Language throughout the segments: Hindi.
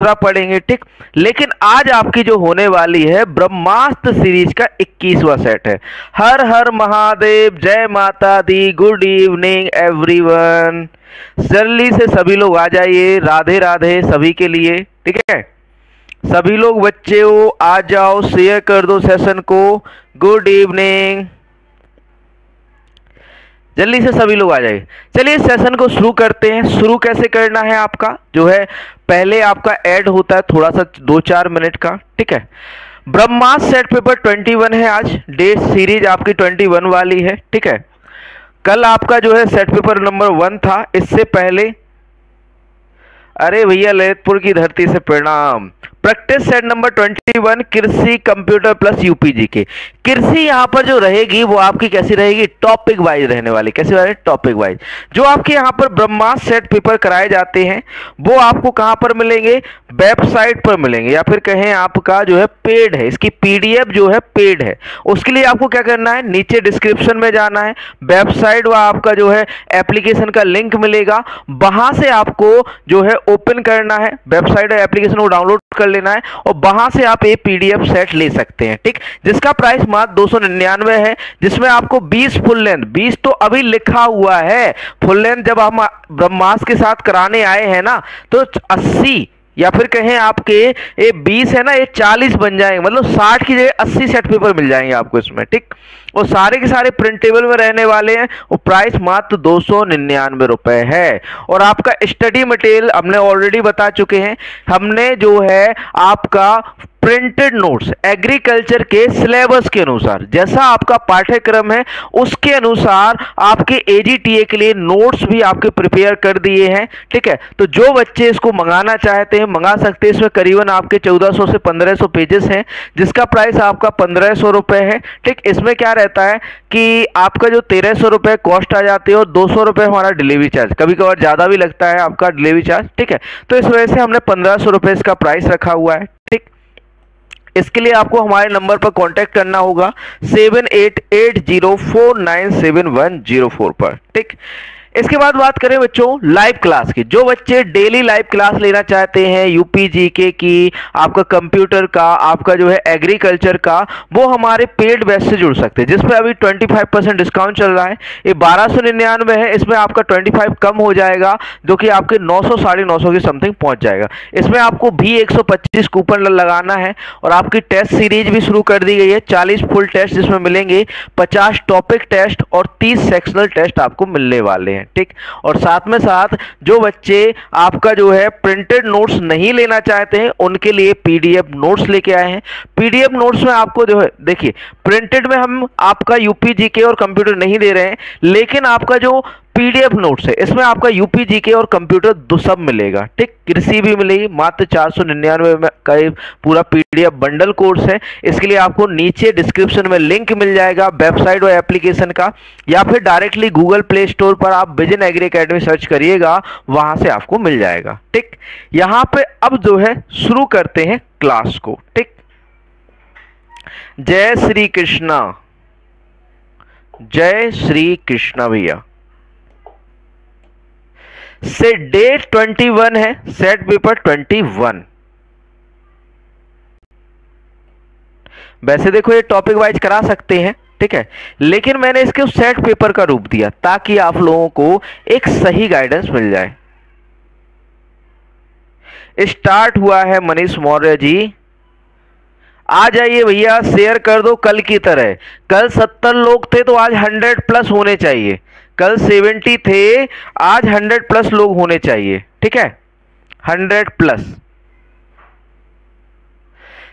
दूसरा पढ़ेंगे, ठीक। लेकिन आज आपकी जो होने वाली है ब्रह्मास्त्र सीरीज का 21वां सेट है। हर हर महादेव, जय माता दी, गुड इवनिंग एवरीवन। जल्दी से सभी लोग आ जाइए, राधे राधे सभी के लिए, ठीक है। सभी लोग बच्चे हो आ जाओ, शेयर कर दो सेशन को। गुड इवनिंग, जल्दी से सभी लोग आ जाइए। चलिए इस सेशन को शुरू करते हैं। शुरू कैसे करना है, आपका जो है पहले आपका ऐड होता है थोड़ा सा 2-4 मिनट का, ठीक है। ब्रह्मास्त्र सेट पेपर 21 है आज, डेट सीरीज आपकी 21 वाली है, ठीक है। कल आपका जो है सेट पेपर नंबर 1 था। इससे पहले अरे भैया ललितपुर की धरती से प्रणाम। प्रैक्टिस सेट नंबर 21 कृषि कंप्यूटर प्लस यूपीजी के। कृषि यहाँ पर जो रहेगी वो आपकी कैसी रहेगी, टॉपिक वाइज रहने वाली। कैसे वाले, टॉपिक वाइज। जो आपके यहाँ पर ब्रह्मास्त्र सेट पेपर कराए जाते हैं वो आपको कहाँ पर मिलेंगे, वेबसाइट पर मिलेंगे, या फिर कहें आपका जो है पेड है, इसकी पीडीएफ जो है पेड है। उसके लिए आपको क्या करना है, नीचे डिस्क्रिप्शन में जाना है, वेबसाइट व आपका जो है एप्लीकेशन का लिंक मिलेगा, वहां से आपको जो है ओपन करना है वेबसाइट और एप्लीकेशन को डाउनलोड कर लेना है और वहां से आप एक पीडीएफ सेट ले सकते हैं, ठीक। जिसका प्राइस मात्र 299 है, जिसमें आपको 20 फुल लेंथ, 20 तो अभी लिखा हुआ है, फुल लेंथ जब हम ब्रह्मास्त्र के साथ कराने आए हैं ना तो 80 या फिर कहें आपके ये 20 है ना, ये 40 बन जाएंगे, मतलब 60 की जगह 80 सेट पेपर मिल जाएंगे आपको इसमें, ठीक। और सारे के सारे प्रिंटेबल में रहने वाले हैं। वो प्राइस मात्र 299 रुपए है। और आपका स्टडी मटेरियल हमने ऑलरेडी बता चुके हैं, हमने जो है आपका प्रिंटेड नोट्स एग्रीकल्चर के सिलेबस के अनुसार, जैसा आपका पाठ्यक्रम है उसके अनुसार आपके एजीटीए के लिए नोट्स भी आपके प्रिपेयर कर दिए हैं, ठीक है। तो जो बच्चे इसको मंगाना चाहते हैं मंगा सकते हैं। इसमें करीबन आपके 1400 से 1500 पेजेस हैं, जिसका प्राइस आपका 1500 रुपए है, ठीक। इसमें क्या रहता है कि आपका जो 1300 रुपए कॉस्ट आ जाती है और 200 रुपए हमारा डिलीवरी चार्ज, कभी कभार ज्यादा भी लगता है आपका डिलीवरी चार्ज, ठीक है। तो इस वजह से हमने 1500 रुपए इसका प्राइस रखा हुआ है, ठीक। इसके लिए आपको हमारे नंबर पर कांटेक्ट करना होगा 7880497104 पर, ठीक। इसके बाद बात करें बच्चों लाइव क्लास की। जो बच्चे डेली लाइव क्लास लेना चाहते हैं यूपीजीके की, आपका कंप्यूटर का, आपका जो है एग्रीकल्चर का, वो हमारे पेड बैच से जुड़ सकते हैं, जिसपे अभी 25% डिस्काउंट चल रहा है। ये 1299 है, इसमें आपका 25 कम हो जाएगा, जो कि आपके 900 950 की समथिंग पहुंच जाएगा। इसमें आपको भी 125 कूपन लगाना है और आपकी टेस्ट सीरीज भी शुरू कर दी गई है। 40 फुल टेस्ट जिसमें मिलेंगे, 50 टॉपिक टेस्ट और 30 सेक्शनल टेस्ट आपको मिलने वाले हैं, ठीक। और साथ में साथ जो बच्चे आपका जो है प्रिंटेड नोट्स नहीं लेना चाहते हैं उनके लिए पीडीएफ नोट्स लेके आए हैं। पीडीएफ नोट्स में आपको जो है देखिए, प्रिंटेड में हम आपका यूपीजीके और कंप्यूटर नहीं दे रहे हैं, लेकिन आपका जो पीडीएफ नोट्स है इसमें आपका यूपीजीके और कंप्यूटर दो सब मिलेगा, ठीक। कृषि भी मिलेगी, मात्र 499 में का पूरा पीडीएफ बंडल कोर्स है। इसके लिए आपको नीचे डिस्क्रिप्शन में लिंक मिल जाएगा वेबसाइट और एप्लीकेशन का, या फिर डायरेक्टली गूगल प्ले स्टोर पर आप विजन एग्री एकेडमी सर्च करिएगा, वहां से आपको मिल जाएगा, ठीक। यहां पे अब जो है शुरू करते हैं क्लास को, ठीक। जय श्री कृष्णा, जय श्री कृष्णा भैया। से डेट 21 है, सेट पेपर 21। वैसे देखो ये टॉपिक वाइज करा सकते हैं, ठीक है, लेकिन मैंने इसके सेट पेपर का रूप दिया ताकि आप लोगों को एक सही गाइडेंस मिल जाए। स्टार्ट हुआ है मनीष मौर्य जी, आ जाइए भैया, शेयर कर दो कल की तरह। कल 70 लोग थे तो आज 100 प्लस होने चाहिए। कल 70 थे, आज 100 प्लस लोग होने चाहिए, ठीक है, 100 प्लस।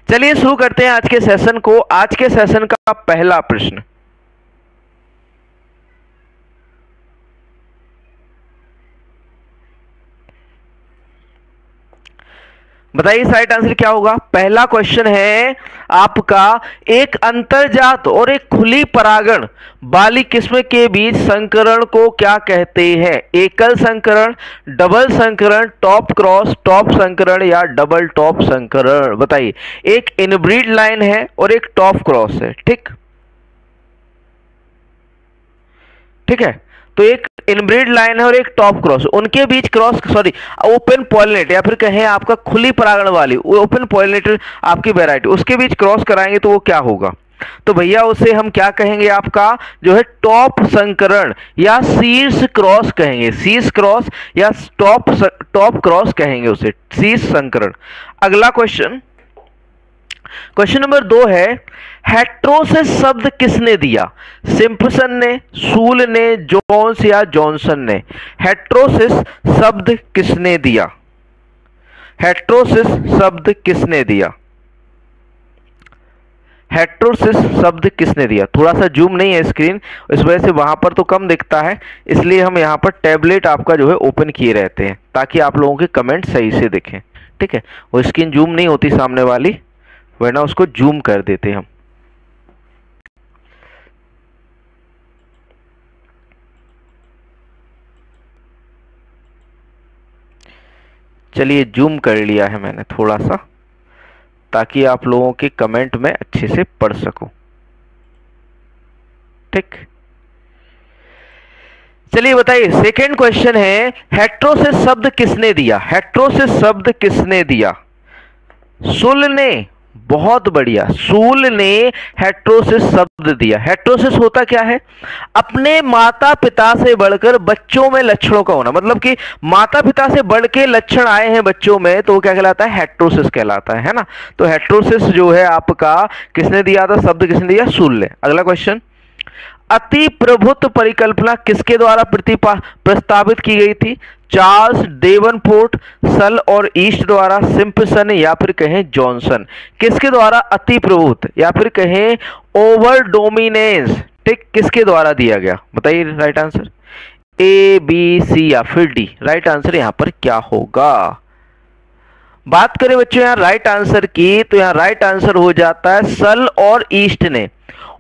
चलिए शुरू करते हैं आज के सेशन को। आज के सेशन का पहला प्रश्न, बताइए राइट आंसर क्या होगा। पहला क्वेश्चन है आपका, एक अंतरजात और एक खुली परागण वाली किस्म के बीच संकरण को क्या कहते हैं। एकल संकरण, डबल संकरण, टॉप क्रॉस, टॉप संकरण या डबल टॉप संकरण। बताइए, एक इनब्रीड लाइन है और एक टॉप क्रॉस है, ठीक, ठीक है। तो एक इनब्रीड लाइन है और एक टॉप क्रॉस, उनके बीच ओपन पॉलिनेटर या फिर कहें आपका खुली परागण वाली ओपन पॉलिनेटर आपकी वैरायटी, उसके बीच क्रॉस कराएंगे तो वो क्या होगा? तो भैया उसे हम क्या कहेंगे, आपका जो है टॉप संकरण या शीर्ष क्रॉस कहेंगे, शीर्ष क्रॉस या टॉप क्रॉस कहेंगे उसे, शीर्ष संकरण। अगला क्वेश्चन नंबर 2 है, हेट्रोसिस शब्द किसने दिया? सिम्पसन ने, सूल ने, जोन्स या जॉनसन ने? हेट्रोसिस शब्द किसने दिया? हेट्रोसिस शब्द किसने दिया? हेट्रोसिस शब्द किसने दिया? थोड़ा सा जूम नहीं है स्क्रीन, इस वजह से वहां पर तो कम दिखता है, इसलिए हम यहां पर टैबलेट आपका जो है ओपन किए रहते हैं ताकि आप लोगों के कमेंट सही से दिखें, ठीक है। वो स्क्रीन जूम नहीं होती सामने वाली, वरना उसको जूम कर देते हम। चलिए जूम कर लिया है मैंने थोड़ा सा, ताकि आप लोगों के कमेंट में अच्छे से पढ़ सकूं, ठीक। चलिए बताइए, सेकेंड क्वेश्चन है, हेट्रोसिस शब्द किसने दिया? हेट्रोसिस शब्द किसने दिया? सुल ने, बहुत बढ़िया, सूल ने हेट्रोसिस शब्द दिया। हेट्रोसिस होता क्या है? अपने माता पिता से बढ़कर बच्चों में लक्षणों का होना, मतलब कि माता पिता से बढ़ के लक्षण आए हैं बच्चों में, तो वो क्या कहलाता है? हेट्रोसिस कहलाता है ना। तो हेट्रोसिस जो है आपका किसने दिया था? शब्द किसने दिया? सूल ने। अगला क्वेश्चन, अति प्रभुत्व परिकल्पना किसके द्वारा प्रस्तावित की गई थी? चार्ल्स डेवनपोर्ट, सल और ईस्ट द्वारा, सिम्पसन या फिर कहें जॉनसन? किसके द्वारा अति प्रभुत्व या फिर कहें ओवर डोमिनेंस, ठीक, किसके द्वारा दिया गया? बताइए राइट आंसर, ए, बी, सी या फिर डी? राइट आंसर यहां पर क्या होगा? बात करें बच्चों यहां राइट आंसर की, तो यहां राइट आंसर हो जाता है सल और ईस्ट ने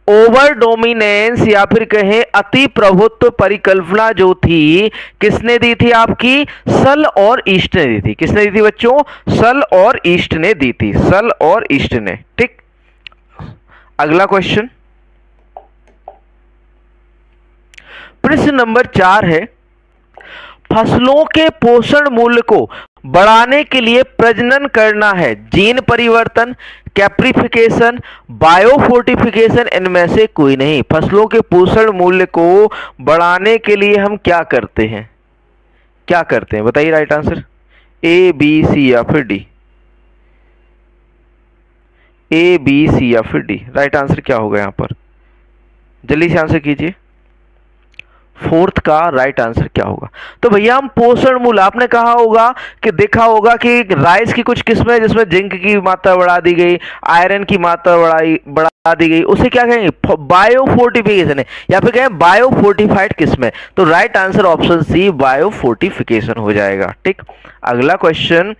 ओवर डोमिनेंस या फिर कहें अति प्रभुत्व परिकल्पना जो थी किसने दी थी? आपकी सल और ईस्ट ने दी थी। किसने दी थी बच्चों? सल और ईस्ट ने दी थी, सल और ईस्ट ने, ठीक। अगला क्वेश्चन, प्रश्न नंबर 4 है, फसलों के पोषण मूल्य को बढ़ाने के लिए प्रजनन करना है, जीन परिवर्तन, कैप्रिफिकेशन, बायोफोर्टिफिकेशन, इनमें से कोई नहीं। फसलों के पोषण मूल्य को बढ़ाने के लिए हम क्या करते हैं? क्या करते हैं बताइए राइट आंसर, ए, बी, सी या फिर डी? ए, बी, सी या फिर डी? राइट आंसर क्या होगा यहां पर? जल्दी से आंसर कीजिए, फोर्थ का राइट आंसर क्या होगा? तो भैया हम पोषण मूल्य, आपने कहा होगा कि देखा होगा कि राइस की कुछ किस्में हैं जिसमें जिंक की मात्रा बढ़ा दी गई, आयरन की मात्रा बढ़ा दी गई, उसे क्या कहेंगे? बायोफोर्टिफिकेशन है या फिर कहें बायोफोर्टिफाइड किस्में। तो right answer option C biofortification हो जाएगा, ठीक। अगला क्वेश्चन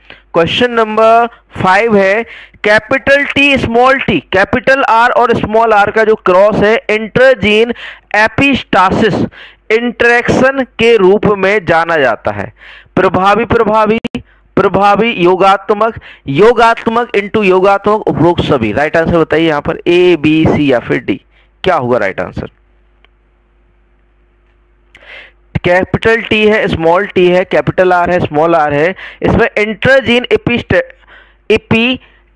नंबर 5 है, capital T small T, capital R और स्मॉल आर का जो क्रॉस है इंटरजीन एपिस्टासिस इंटरेक्शन के रूप में जाना जाता है। प्रभावी, योगात्मक इंटू योगात्मक, उपरोक्त सभी। राइट आंसर बताइए यहां पर, ए, बी, सी या फिर डी? क्या होगा राइट आंसर? कैपिटल टी है, स्मॉल टी है, कैपिटल आर है, स्मॉल आर है, इसमें इंटरजीन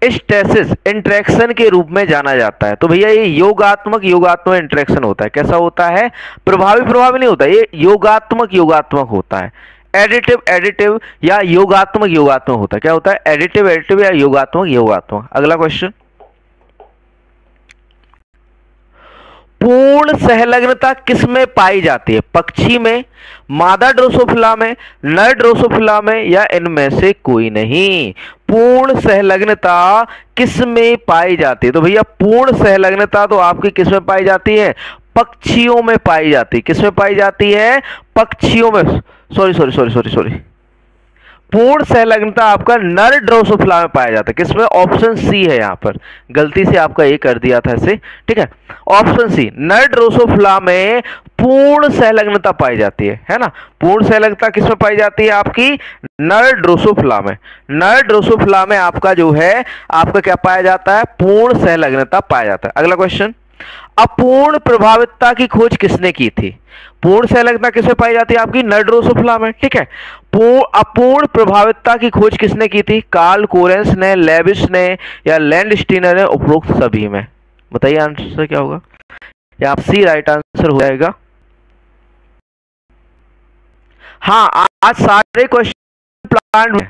एपिस्टेसिस इंटरेक्शन के रूप में जाना जाता है। तो भैया ये योगात्मक इंटरेक्शन होता है। कैसा होता है? प्रभावी नहीं होता, ये योगात्मक होता है। एडिटिव या योगात्मक होता है। क्या होता है? एडिटिव या योगात्मक। अगला क्वेश्चन, पूर्ण सहलग्नता किसमें पाई जाती है? पक्षी में, मादा ड्रोसोफिला में, नर ड्रोसोफिला में या इनमें से कोई नहीं? पूर्ण सहलग्नता किसमें पाई जाती है? तो भैया पूर्ण सहलग्नता तो आपकी किसमें पाई जाती है? पक्षियों में पाई जाती है। किसमें पाई जाती है? पक्षियों में। सॉरी, पूर्ण सहलग्नता आपका नर ड्रोसोफिला में पाया जाता है। किसमें? ऑप्शन सी है यहां पर, गलती से आपका ए कर दिया था इसे, ठीक है। ऑप्शन सी, नर ड्रोसोफिला में पूर्ण सहलग्नता पाई जाती है ना। पूर्ण सहलग्नता किसमें पाई जाती है? आपकी नर ड्रोसोफिला में। नर ड्रोसोफिला में आपका जो है आपका क्या पाया जाता है? पूर्ण सहलग्नता पाया जाता है। अगला क्वेश्चन, अपूर्ण प्रभावितता की खोज किसने की थी? पूर्ण संलग्नता किसमें पाई जाती है? आपकी नर ड्रोसोफिला में। ठीक है, अपूर्ण प्रभावितता की खोज किसने की थी? कार्ल कोरेंस ने, लेविस ने या लैंडस्टीनर ने? उपरोक्त सभी में। बताइए आंसर क्या होगा? या आप सी राइट आंसर हो जाएगा। हाँ, आज सारे क्वेश्चन प्लांट में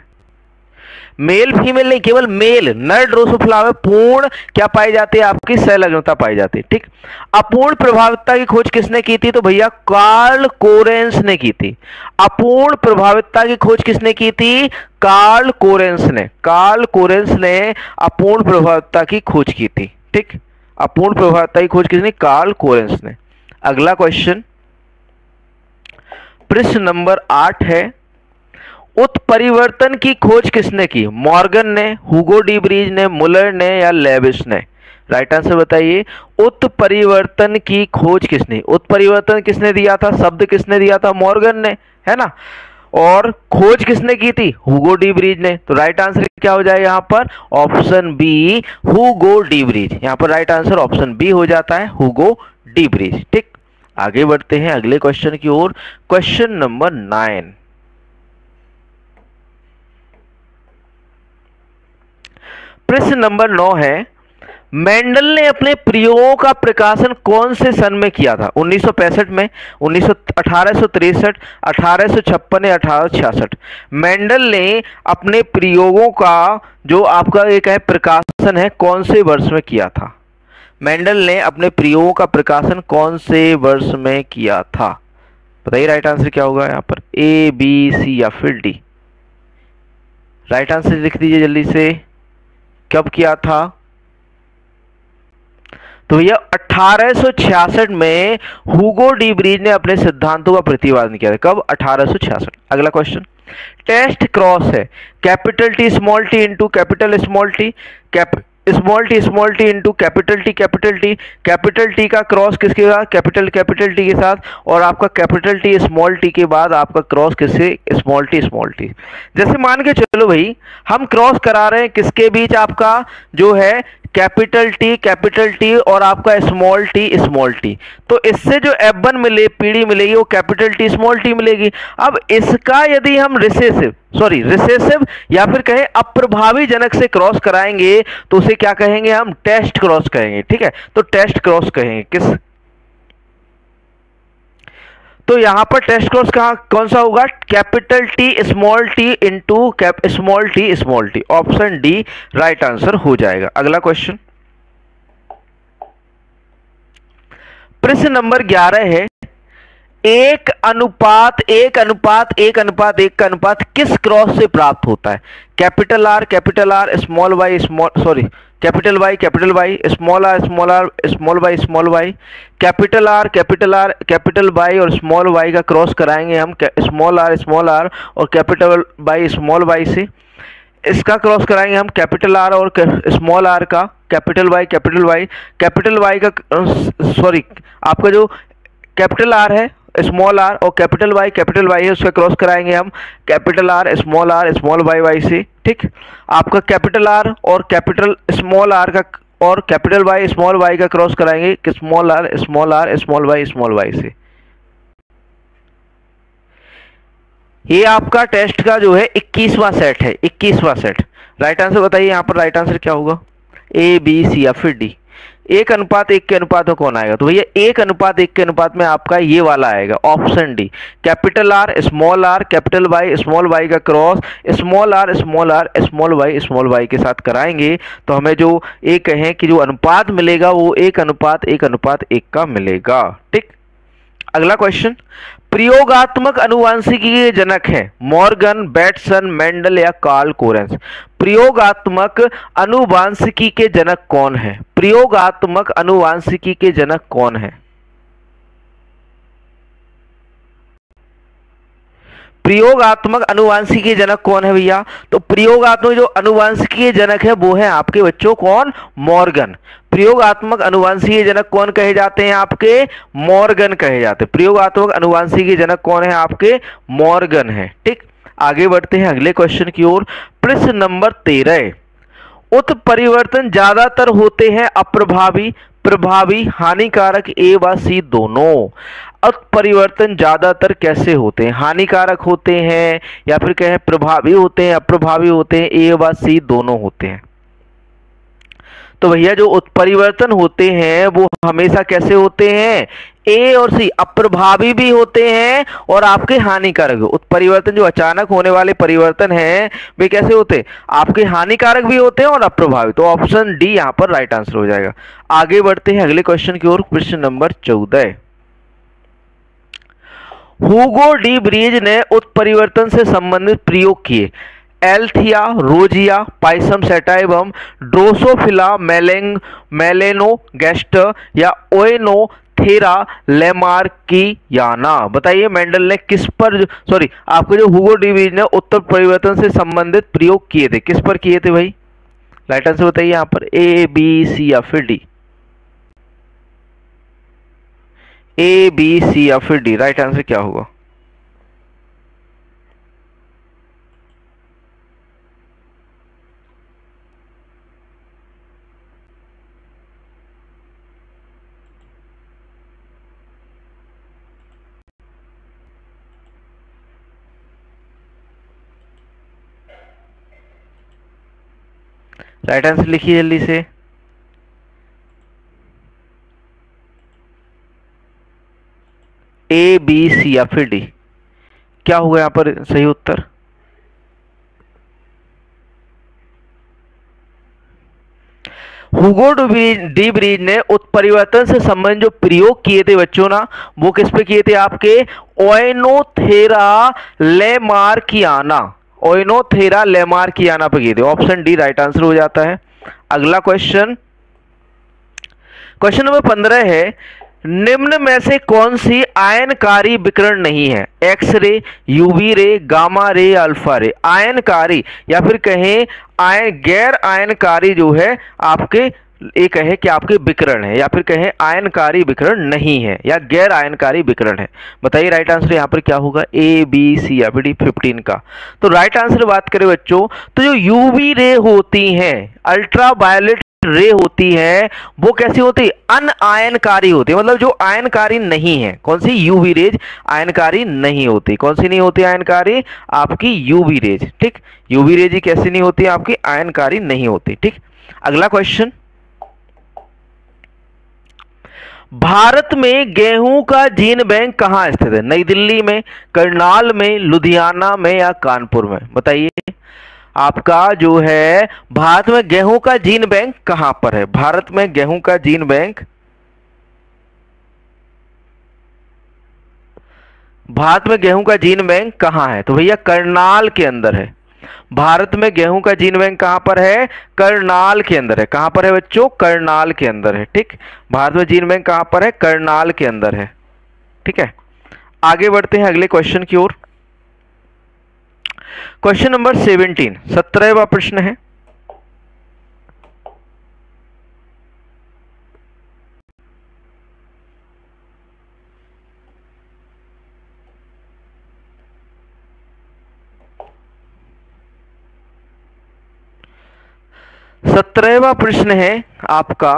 मेल फीमेल नहीं, केवल मेल नर ड्रोसोफिला में पूर्ण क्या पाई जाती है? आपकी संलग्नता पाई जाती है। ठीक, अपूर्ण प्रभावितता की खोज किसने की थी? तो भैया कार्ल कोरेंस ने की थी। अपूर्ण प्रभावितता की खोज किसने की थी? कार्ल कोरेंस ने। कार्ल कोरेंस ने अपूर्ण प्रभावितता की खोज की थी। ठीक, अपूर्ण प्रभावितता की खोज किसने? कार्ल कोरेंस ने। अगला क्वेश्चन प्रश्न नंबर 8 है, उत्परिवर्तन की खोज किसने की? मॉर्गन ने, हुगो डी ब्रीज ने, मुलर ने या लेविस ने? राइट आंसर बताइए। उत्परिवर्तन की खोज किसने? उत्परिवर्तन किसने दिया था? शब्द किसने दिया था? मॉर्गन ने, है ना। और खोज किसने की थी? हुगो डी ब्रीज ने। तो राइट आंसर क्या हो जाएगा यहां पर? Option B, Hugo de Vries. यहां पर राइट आंसर ऑप्शन बी हो जाता है, हुगो डी ब्रीज। ठीक, आगे बढ़ते हैं अगले क्वेश्चन की ओर। क्वेश्चन नंबर 9, प्रश्न नंबर 9 है, मेंडल ने अपने प्रयोगों का प्रकाशन कौन से सन में किया था? 1965 में, 1863, 1856 या 1866? मेंडल ने अपने प्रयोगों का जो आपका एक है प्रकाशन है कौन से वर्ष में किया था? मेंडल ने अपने प्रयोगों का प्रकाशन कौन से वर्ष में किया था? बताइए राइट आंसर क्या होगा यहाँ पर? ए, बी, सी या फिर डी? राइट आंसर लिख दीजिए जल्दी से। कब किया था? तो भैया 1866 में हुगो डी ब्रीज ने अपने सिद्धांतों का प्रतिपादन किया था। कब? 1866। अगला क्वेश्चन टेस्ट क्रॉस है, capital T small T into capital small T, small T into capital T, capital T का क्रॉस किसके साथ? कैपिटल टी के साथ। और आपका कैपिटल टी स्मॉल टी के बाद आपका क्रॉस किससे? Small T. जैसे मान के चलो भाई हम क्रॉस करा रहे हैं किसके बीच? आपका जो है कैपिटल टी और आपका स्मॉल टी। तो इससे जो F1 मिले पीढ़ी मिलेगी वो कैपिटल टी स्मॉल टी मिलेगी। अब इसका यदि हम रिसेसिव या फिर कहें अप्रभावी जनक से क्रॉस कराएंगे तो उसे क्या कहेंगे? हम टेस्ट क्रॉस कहेंगे। ठीक है, तो टेस्ट क्रॉस कहेंगे किस? तो यहां पर टेस्ट क्रॉस कौन सा होगा? Capital T small T into small T. Option D right answer हो जाएगा। अगला क्वेश्चन प्रश्न नंबर 11 है, 1:1 का अनुपात किस क्रॉस से प्राप्त होता है? Capital R, small Y, capital Y, small R, small Y, capital R, capital Y और स्मॉल वाई का क्रॉस कराएंगे हम स्मॉल आर और कैपिटल वाई स्मॉल वाई से। इसका क्रॉस कराएंगे हम कैपिटल आर और स्मॉल आर का, कैपिटल वाई का आपका जो कैपिटल आर है स्मॉल आर और कैपिटल वाई है उसका क्रॉस कराएंगे हम कैपिटल आर स्मॉल वाई से। ठीक, आपका कैपिटल आर और कैपिटल स्मॉल आर का और कैपिटल वाई स्मॉल वाई का क्रॉस कराएंगे कि स्मॉल आर स्मॉल वाई से। ये आपका टेस्ट का जो है 21वां सेट है, 21वां सेट। राइट आंसर बताइए यहाँ पर राइट आंसर क्या होगा? ए, बी, सी या फिर डी? 1:1 के अनुपात में कौन आएगा? तो भैया 1:1 के अनुपात में आपका ये वाला आएगा, option D. Capital R capital Y small Y का cross small R small Y के साथ कराएंगे तो हमें जो एक कहें कि जो अनुपात मिलेगा वो 1:1 का मिलेगा। ठीक, अगला क्वेश्चन प्रयोगात्मक अनुवांशिकी के जनक है मॉर्गन, बैटसन, मेंडल या कार्ल कोरेंस? प्रयोगात्मक अनुवांशिकी के जनक कौन है? प्रयोगात्मक अनुवांशिकी के जनक कौन है? प्रयोगात्मक अनुवांशिकी जनक कौन है भैया? तो प्रयोगात्मक जो अनुवांशिकी जनक है वो है आपके बच्चों कौन? मॉर्गन। प्रयोगात्मक अनुवांशिकी जनक कौन कहे जाते हैं? आपके मॉर्गन कहे जाते हैं। प्रयोगात्मक अनुवांशिकी जनक कौन है? आपके मॉर्गन है। ठीक, आगे बढ़ते हैं अगले क्वेश्चन की ओर। प्रश्न नंबर 13, उत्परिवर्तन ज्यादातर होते हैं अप्रभावी, प्रभावी, हानिकारक, ए व सी दोनों? उत्परिवर्तन ज्यादातर कैसे होते हैं? हानिकारक होते हैं या फिर कहें प्रभावी होते हैं, अप्रभावी होते हैं, ए व सी दोनों होते हैं? तो भैया जो उत्परिवर्तन होते हैं वो हमेशा कैसे होते हैं? ए और सी, अप्रभावी भी होते हैं और आपके हानिकारक। उत्परिवर्तन जो अचानक होने वाले परिवर्तन हैं वे कैसे होते हैं? आपके हानिकारक भी होते हैं और अप्रभावी। तो ऑप्शन डी यहां पर राइट आंसर हो जाएगा। आगे बढ़ते हैं अगले क्वेश्चन की ओर, प्रश्न नंबर 14। हुगो डी ब्रीज ने उत्परिवर्तन से संबंधित प्रयोग किए। एल्थिया, रोजिया, पाइसम सैटाइवम, ड्रोसोफिला मेलेनोगैस्टर या ओएनोथेरा लेमार्कियाना। बताइए मेंडल ने किस पर, सॉरी आपके जो हुगो डी ब्रीज ने उत्तर परिवर्तन से संबंधित प्रयोग किए थे, किस पर किए थे भाई? राइट आंसर बताइए यहाँ पर, ए बी सी या फिर डी? ए बी सी या फिर डी, राइट आंसर क्या होगा? राइट आंसर लिखिए जल्दी से। ए बी सी या फिर डी, क्या होगा यहां पर सही उत्तर? हुगो डी ब्रीज ने उत्परिवर्तन से संबंधित जो प्रयोग किए थे बच्चों ना, वो किस पे किए थे? आपके ओएनोथेरा लेमार्कियाना, ओएनोथेरा लेमार्कियाना पे किए थे। ऑप्शन डी राइट आंसर हो जाता है। अगला क्वेश्चन, क्वेश्चन नंबर 15 है, निम्न में से कौन सी आयनकारी विकिरण नहीं है? X-ray, UV ray, gamma ray, alpha ray. आयनकारी या फिर कहें गैर आयनकारी जो है आपके, एक है कि आपके विकिरण है, या फिर कहें आयनकारी विकिरण नहीं है या गैर आयनकारी विकिरण है। बताइए राइट आंसर यहाँ पर क्या होगा? ए बी सी या फिर डी 15 का। तो राइट आंसर बात करें बच्चों, तो जो यूवी रे होती हैं, अल्ट्रावायलेट रे होती है, वो कैसी होती है? अनआयनकारी होती है, मतलब जो आयनकारी नहीं है। कौन सी? यूवी रेज आयनकारी नहीं होती। कौन सी नहीं होती आयनकारी? आपकी यूवी रेज। ठीक, यूवी रेज ही कैसी नहीं होती? आपकी आयनकारी नहीं होती। ठीक, अगला क्वेश्चन, भारत में गेहूं का जीन बैंक कहां स्थित है? नई दिल्ली में, करनाल में, लुधियाना में या कानपुर में? बताइए आपका जो है भारत में गेहूं का जीन बैंक कहां पर है? भारत में गेहूं का जीन बैंक, भारत में गेहूं का जीन बैंक कहां है? तो भैया करनाल के अंदर है। भारत में गेहूं का जीन बैंक कहां पर है? करनाल के अंदर है। कहां पर है बच्चों? करनाल के अंदर है। ठीक, भारत में जीन बैंक कहां पर है? करनाल के अंदर है। ठीक है, आगे बढ़ते हैं अगले क्वेश्चन की ओर। क्वेश्चन नंबर 17, 17वां प्रश्न है, सत्रहवां प्रश्न है आपका,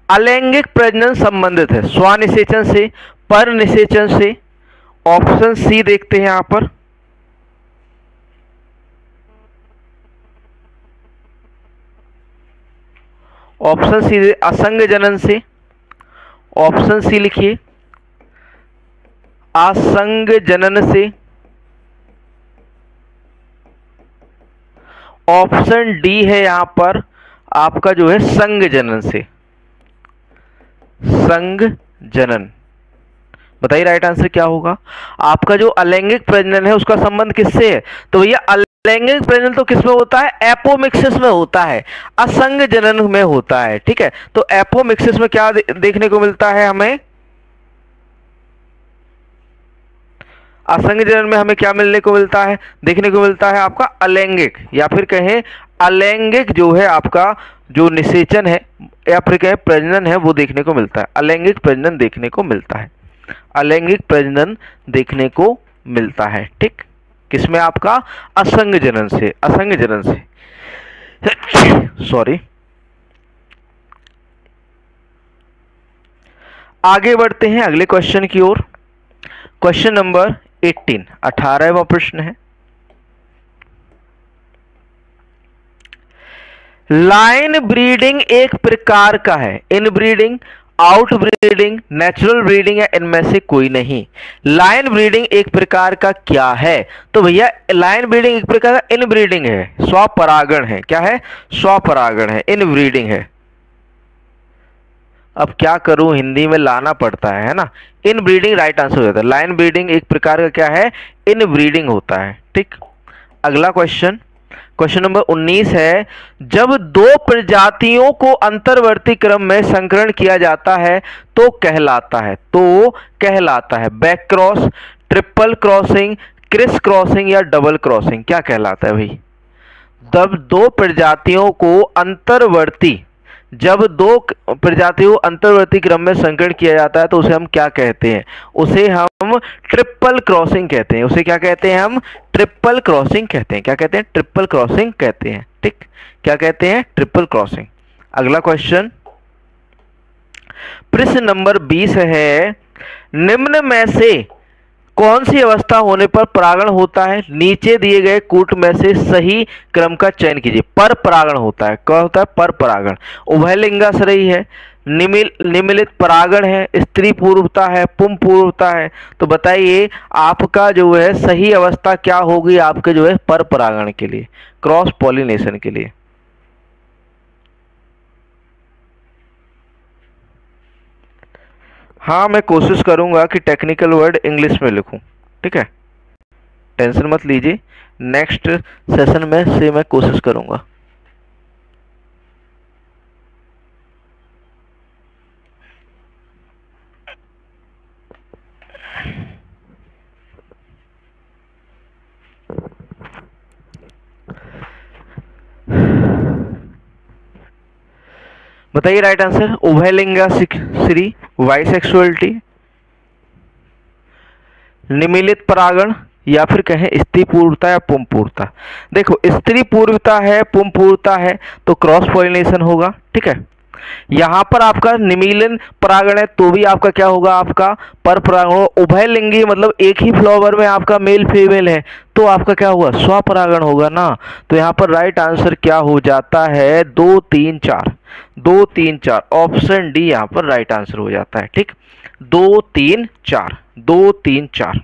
अलैंगिक प्रजनन संबंधित है स्वनिषेचन से, पर निषेचन से? ऑप्शन सी देखते हैं यहां पर, ऑप्शन सी असंग जनन से। ऑप्शन सी लिखिए, असंग जनन से। ऑप्शन डी है यहां पर आपका जो है संग जनन से, संग जनन। बताइए राइट आंसर क्या होगा? आपका जो अलैंगिक प्रजनन है उसका संबंध किससे है? तो भैया अलैंगिक प्रजनन तो किसमें होता है? एपोमिक्सिस में होता है, असंग जनन में होता है। ठीक है, तो एपोमिक्सिस में क्या देखने को मिलता है हमें? असंग जनन में हमें क्या मिलने को मिलता है? देखने को मिलता है आपका अलैंगिक, या फिर कहें अलैंगिक जो है आपका जो निषेचन है या फिर कहें प्रजनन है वो देखने को मिलता है। अलैंगिक प्रजनन देखने को मिलता है, अलैंगिक प्रजनन देखने को मिलता है। ठीक, किसमें? आपका असंग जनन से, असंग जनन से सॉरी। आगे बढ़ते हैं अगले क्वेश्चन की ओर। क्वेश्चन नंबर 18, 18वां प्रश्न है। लाइन ब्रीडिंग एक प्रकार का है, इन breeding, out breeding, natural breeding या इनमें से कोई नहीं। लाइन ब्रीडिंग एक प्रकार का क्या है? तो भैया लाइन ब्रीडिंग एक प्रकार का इन ब्रीडिंग है, स्वपरागण है। क्या है? स्वपरागण है, इन ब्रीडिंग है। अब क्या करूं, हिंदी में लाना पड़ता है ना। इन ब्रीडिंग राइट आंसर हो जाता है। लाइन ब्रीडिंग एक प्रकार का क्या है? इन ब्रीडिंग होता है। ठीक, अगला क्वेश्चन, क्वेश्चन नंबर 19 है। जब दो प्रजातियों को अंतर्वर्ती क्रम में संकरण किया जाता है तो कहलाता है back cross, triple crossing, criss crossing या डबल क्रॉसिंग। क्या कहलाता है भाई? जब दो प्रजातियों को अंतर्वर्ती क्रम में संकरण किया जाता है तो उसे हम क्या कहते हैं? उसे हम ट्रिपल क्रॉसिंग कहते हैं। उसे क्या कहते हैं? हम ट्रिपल क्रॉसिंग कहते हैं। क्या कहते हैं? ट्रिपल क्रॉसिंग कहते हैं। ठीक, क्या कहते हैं? Triple crossing. अगला क्वेश्चन, प्रश्न नंबर 20 है। निम्न में से कौन सी अवस्था होने पर परागण होता है? नीचे दिए गए कूट में से सही क्रम का चयन कीजिए। पर परागण होता है। क्या होता है? पर परागण। उभयलिंगाश्रयी है, निमिलित परागण है, स्त्री पूर्वता है, पुम पूर्वता है। तो बताइए आपका जो है सही अवस्था क्या होगी आपके जो है पर परागण के लिए, क्रॉस पॉलिनेशन के लिए? हाँ, मैं कोशिश करूंगा कि टेक्निकल वर्ड इंग्लिश में लिखूं। ठीक है, टेंशन मत लीजिए, नेक्स्ट सेशन में से मैं कोशिश करूंगा। बताइए राइट आंसर। उभयलिंगा श्री, बाइसेक्सुअलिटी, निमिलित परागण या फिर कहें स्त्री पूर्वता या पुम पूर्वता। देखो स्त्री पूर्वता है, पुम पूर्वता है तो क्रॉस पॉलिनेशन होगा। ठीक है, यहां पर आपका निमीलन परागण है तो भी आपका क्या होगा? आपका पर परागण होगा। उभयलिंगी मतलब एक ही फ्लावर में आपका मेल फीमेल है तो आपका क्या होगा? स्वपरागण होगा ना। तो यहां पर राइट आंसर क्या हो जाता है? 2, 3, 4। 2, 3, 4, ऑप्शन डी यहां पर राइट आंसर हो जाता है। ठीक, 2, 3, 4, 2, 3, 4।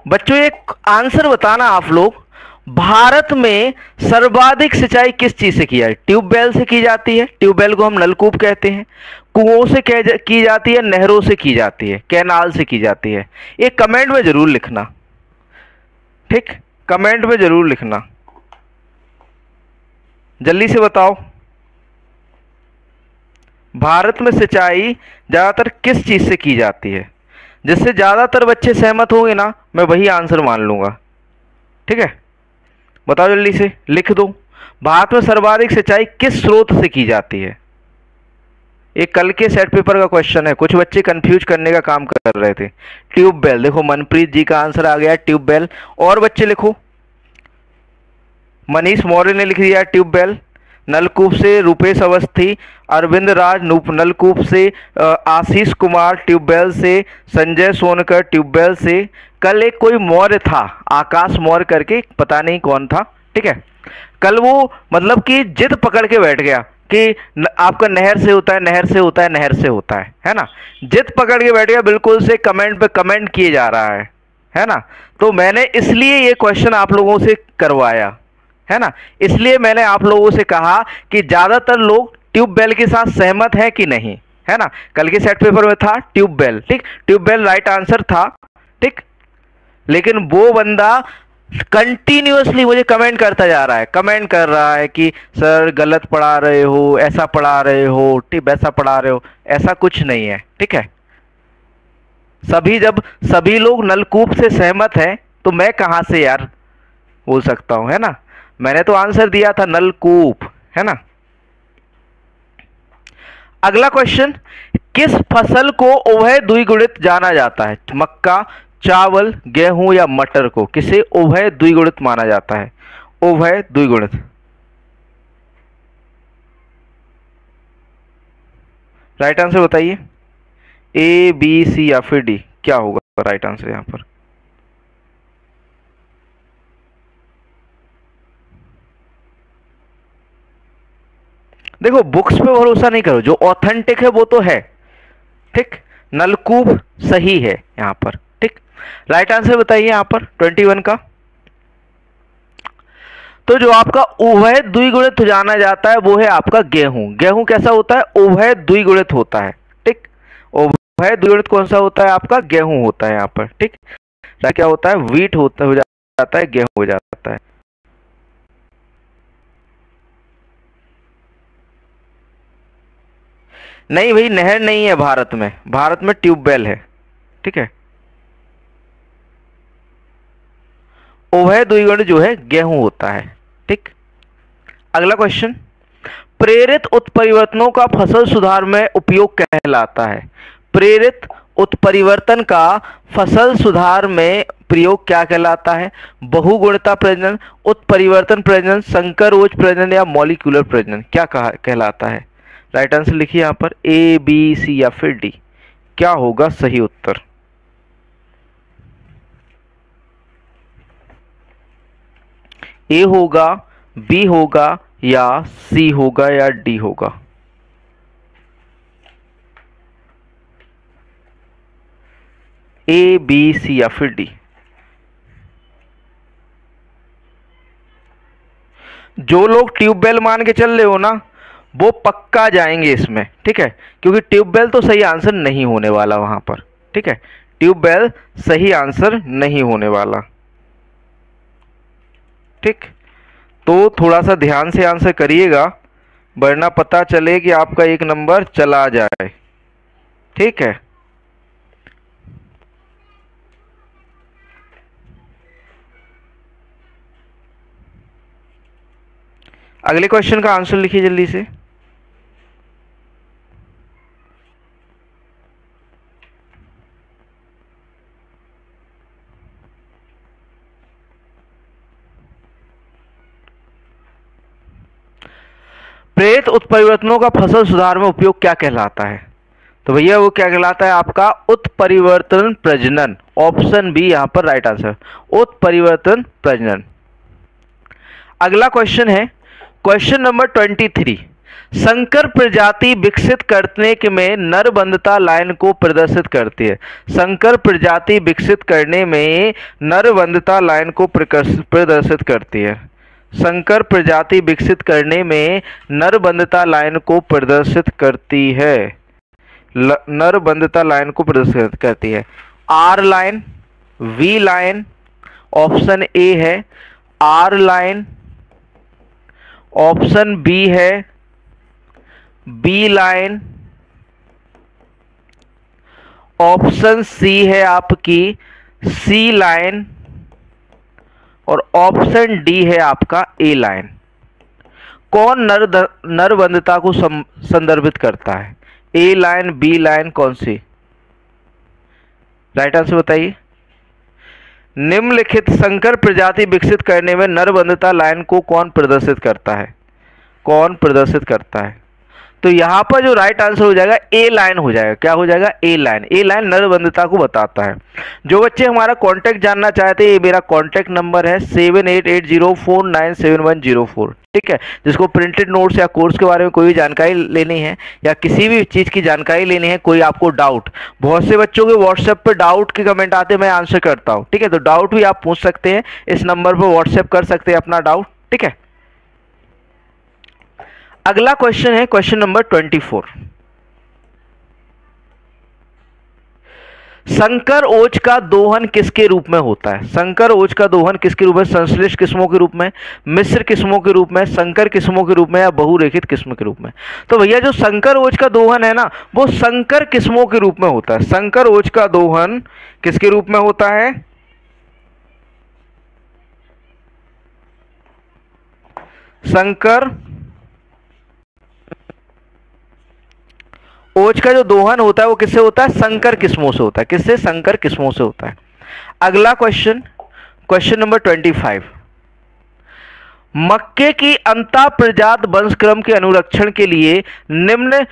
बच्चों एक आंसर बताना आप लोग, भारत में सर्वाधिक सिंचाई किस चीज से की जाती है? ट्यूबवेल से की जाती है, ट्यूबवेल को हम नलकूप कहते हैं। कुओं से की जाती है, नहरों से की जाती है, कैनाल से की जाती है? ये कमेंट में जरूर लिखना। ठीक, कमेंट में जरूर लिखना, जल्दी से बताओ। भारत में सिंचाई ज्यादातर किस चीज से की जाती है? जिससे ज्यादातर बच्चे सहमत होंगे ना, मैं वही आंसर मान लूंगा। ठीक है, बताओ जल्दी से, लिख दो। भारत में सर्वाधिक सिंचाई किस स्रोत से की जाती है? एक कल के सेट पेपर का क्वेश्चन है, कुछ बच्चे कंफ्यूज करने का काम कर रहे थे। ट्यूबवेल, देखो मनप्रीत जी का आंसर आ गया ट्यूबवेल। और बच्चे लिखो, मनीष मौर्य ने लिख दिया ट्यूबवेल। नलकूप से रूपेश अवस्थी, अरविंद राज नलकूप से, आशीष कुमार ट्यूबवेल से, संजय सोनकर ट्यूबवेल से। कल एक कोई मौर्य था, आकाश मौर्य करके, पता नहीं कौन था। ठीक है, कल वो मतलब कि जिद पकड़ के बैठ गया कि आपका नहर से होता है, नहर से होता है, नहर से होता है ना। जिद पकड़ के बैठ गया बिल्कुल से, कमेंट पे कमेंट किए जा रहा है ना। तो मैंने इसलिए ये क्वेश्चन आप लोगों से करवाया है ना, इसलिए मैंने आप लोगों से कहा कि ज्यादातर लोग ट्यूबवेल के साथ सहमत है कि नहीं, है ना। कल के सेट पेपर में था ट्यूबवेल। ठीक, ट्यूबवेल राइट आंसर था। ठीक, लेकिन वो बंदा कंटिन्यूअसली मुझे कमेंट करता जा रहा है, कमेंट कर रहा है कि सर गलत पढ़ा रहे हो, ऐसा पढ़ा रहे हो, ठीक वैसा पढ़ा रहे हो। ऐसा कुछ नहीं है। ठीक है, जब सभी लोग नलकूप से सहमत हैं तो मैं कहां से यार बोल सकता हूं, है ना। मैंने तो आंसर दिया था नलकूप, है ना। अगला क्वेश्चन, किस फसल को उभय द्विगुणित जाना जाता है? मक्का, चावल, गेहूं या मटर को किसे उभय द्विगुणित माना जाता है? उभय द्विगुणित, राइट आंसर बताइए, ए बी सी या फिर डी, क्या होगा राइट आंसर यहां पर? देखो बुक्स पे भरोसा नहीं करो, जो ऑथेंटिक है वो तो है, ठीक। नलकूप सही है यहां पर, ठीक। राइट आंसर बताइए यहां पर 21 का। तो जो आपका उभय द्विगुणित जाना जाता है वो है आपका गेहूं। गेहूं कैसा होता है? उभय द्विगुणित होता है, ठीक। उभय द्विगुणित कौन सा होता है? आपका गेहूं होता है यहाँ पर, ठीक। क्या होता है? वीट होता हो जाता है, गेहूं हो जाता है। नहीं भाई, नहर नहीं है भारत में, भारत में ट्यूबवेल है, ठीक है। उभय द्विगुणित जो है गेहूं होता है, ठीक। अगला क्वेश्चन, प्रेरित उत्परिवर्तनों का फसल सुधार में उपयोग कहलाता है। प्रेरित उत्परिवर्तन का फसल सुधार में प्रयोग क्या कहलाता है? बहुगुणिता प्रजनन, उत्परिवर्तन प्रजनन, संकरोच प्रजनन या मॉलिक्यूलर प्रजनन, क्या कहलाता है? राइट आंसर लिखिए यहां पर, ए बी सी या फिर डी, क्या होगा सही उत्तर? ए होगा, बी होगा या सी होगा या डी होगा? ए बी सी या फिर डी? जो लोग ट्यूबवेल मान के चल रहे हो ना, वो पक्का जाएंगे इसमें, ठीक है, क्योंकि ट्यूबवेल तो सही आंसर नहीं होने वाला वहां पर, ठीक है। ट्यूबवेल सही आंसर नहीं होने वाला, ठीक। तो थोड़ा सा ध्यान से आंसर करिएगा, वरना पता चले कि आपका एक नंबर चला जाए, ठीक है। अगले क्वेश्चन का आंसर लिखिए जल्दी से। प्रेरित उत्परिवर्तनों का फसल सुधार में उपयोग क्या कहलाता है? तो भैया वो क्या कहलाता है? आपका उत्परिवर्तन प्रजनन, ऑप्शन बी यहां पर राइट आंसर, उत्परिवर्तन प्रजनन। अगला क्वेश्चन है क्वेश्चन नंबर 23, संकर प्रजाति विकसित करने के में नरबंधता लाइन को प्रदर्शित करती है। संकर प्रजाति विकसित करने में नरबंधता लाइन को प्रदर्शित करती है। संकर प्रजाति विकसित करने में नरबंधता लाइन को प्रदर्शित करती है, नरबंधता लाइन को प्रदर्शित करती है। R line, V line, option A है आर लाइन, ऑप्शन बी है बी लाइन, ऑप्शन सी है आपकी सी लाइन और ऑप्शन डी है आपका ए लाइन। कौन नरबंधता को संदर्भित करता है? ए लाइन, बी लाइन, कौन सी? राइट आंसर बताइए। निम्नलिखित संकर प्रजाति विकसित करने में नरबंधता लाइन को कौन प्रदर्शित करता है? कौन प्रदर्शित करता है? तो यहां पर जो राइट आंसर हो जाएगा ए लाइन हो जाएगा। क्या हो जाएगा? ए लाइन। ए लाइन नरबंधता को बताता है। जो बच्चे हमारा कांटेक्ट जानना चाहते हैं, ये मेरा कांटेक्ट नंबर है 7880497104, ठीक है। जिसको प्रिंटेड नोट्स या कोर्स के बारे में कोई भी जानकारी लेनी है या किसी भी चीज़ की जानकारी लेनी है, कोई आपको डाउट, बहुत से बच्चों के व्हाट्सएप पर डाउट के कमेंट आते हैं, मैं आंसर करता हूँ, ठीक है। तो डाउट भी आप पूछ सकते हैं, इस नंबर पर व्हाट्सएप कर सकते हैं अपना डाउट, ठीक है। अगला क्वेश्चन है क्वेश्चन नंबर 24, संकर ओज का दोहन किसके रूप में होता है? संकर ओज का दोहन किसके रूप में? संश्लिष्ट किस्मों के रूप में, मिश्र किस्मों के रूप में, संकर किस्मों के रूप में या बहुरेखित किस्म के रूप में? तो भैया जो संकर ओज का दोहन है ना, वो संकर किस्मों के रूप में होता है। संकर ओज का दोहन किसके रूप में होता है? संकर ओज का जो दोहन होता है वो किससे होता है? संकर किस्मों से होता है। किससे? संकर किस्मों से होता है। अगला क्वेश्चन, क्वेश्चन नंबर 25, मक्के की अंतः प्रजात वंशक्रम के अनुरक्षण के लिए निम्न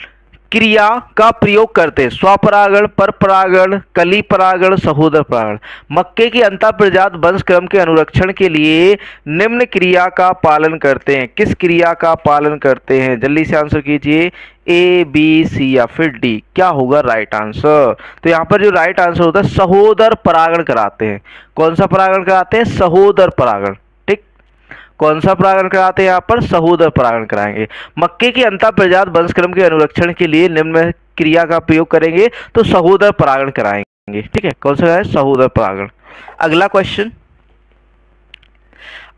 क्रिया का प्रयोग करते हैं? स्वपरागण, परपरागण, कली परागण, सहोदर परागण। मक्के की अंतःप्रजात वंश क्रम के अनुरक्षण के लिए निम्न क्रिया का पालन करते हैं। किस क्रिया का पालन करते हैं? जल्दी से आंसर कीजिए, ए, बी, सी या फिर डी। क्या होगा राइट आंसर? तो यहाँ पर जो राइट आंसर होता है सहोदर परागण कराते हैं। कौन सा परागण कराते हैं? सहोदर परागण। कौन सा परागण कराते हैं? यहाँ पर सहोदर परागण कराएंगे। मक्के की अंतःप्रजात वंशक्रम के अनुरक्षण के लिए निम्न क्रिया का प्रयोग करेंगे तो सहोदर परागण कराएंगे। ठीक है, कौन सा है? सहोदर परागण। अगला क्वेश्चन,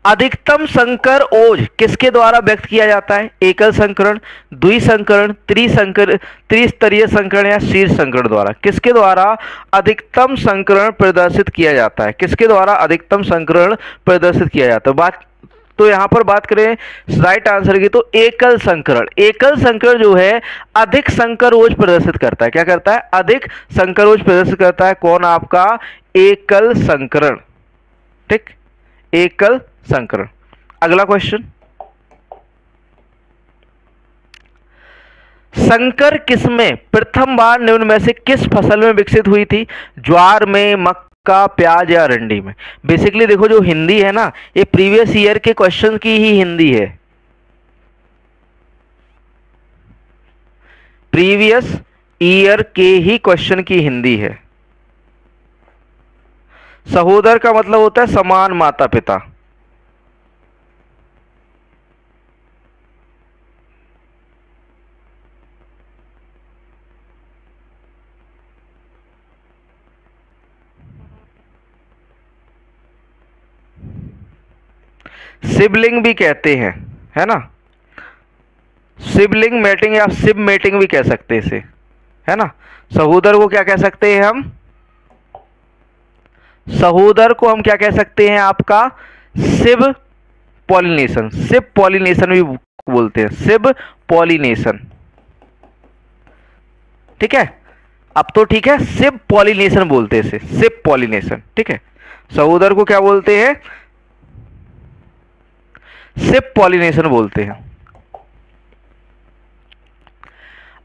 अधिकतम संकर ओज किसके द्वारा व्यक्त किया जाता है? एकल संकरण, द्विसंकरण, त्रिस्तरीय संकरण या शीर्ष संकरण द्वारा? किसके द्वारा अधिकतम संकरण प्रदर्शित किया जाता है? किसके द्वारा अधिकतम संकरण प्रदर्शित किया जाता है? तो यहां पर बात करें राइट आंसर की तो एकल संकरण। एकल संकरण जो है अधिक संकर ओज प्रदर्शित करता है। क्या करता है? अधिक संकर ओज प्रदर्शित करता है। कौन? आपका एकल संकरण। ठीक, एकल संकरण। अगला क्वेश्चन, संकर किस्में प्रथम बार निम्न में से किस फसल में विकसित हुई थी? ज्वार में, मक्का, प्याज या अरंडी में? बेसिकली देखो जो हिंदी है ना, ये प्रीवियस ईयर के क्वेश्चन की ही हिंदी है। प्रीवियस ईयर के ही क्वेश्चन की हिंदी है। सहोदर का मतलब होता है समान माता पिता। सिबलिंग भी कहते हैं, है ना? सिबलिंग मेटिंग या सिब मेटिंग भी कह सकते हैं इसे, है ना? सहोदर को क्या कह सकते हैं हम? सहोदर को हम क्या कह सकते हैं? आपका सिब पॉलिनेशन। सिब पॉलिनेशन भी बोलते हैं, सिब पॉलिनेशन। ठीक है, अब तो ठीक है, सिब पॉलिनेशन बोलते हैं इसे, सिब पॉलिनेशन। ठीक है, सहोदर को क्या बोलते हैं? सिप पॉलिनेशन बोलते हैं।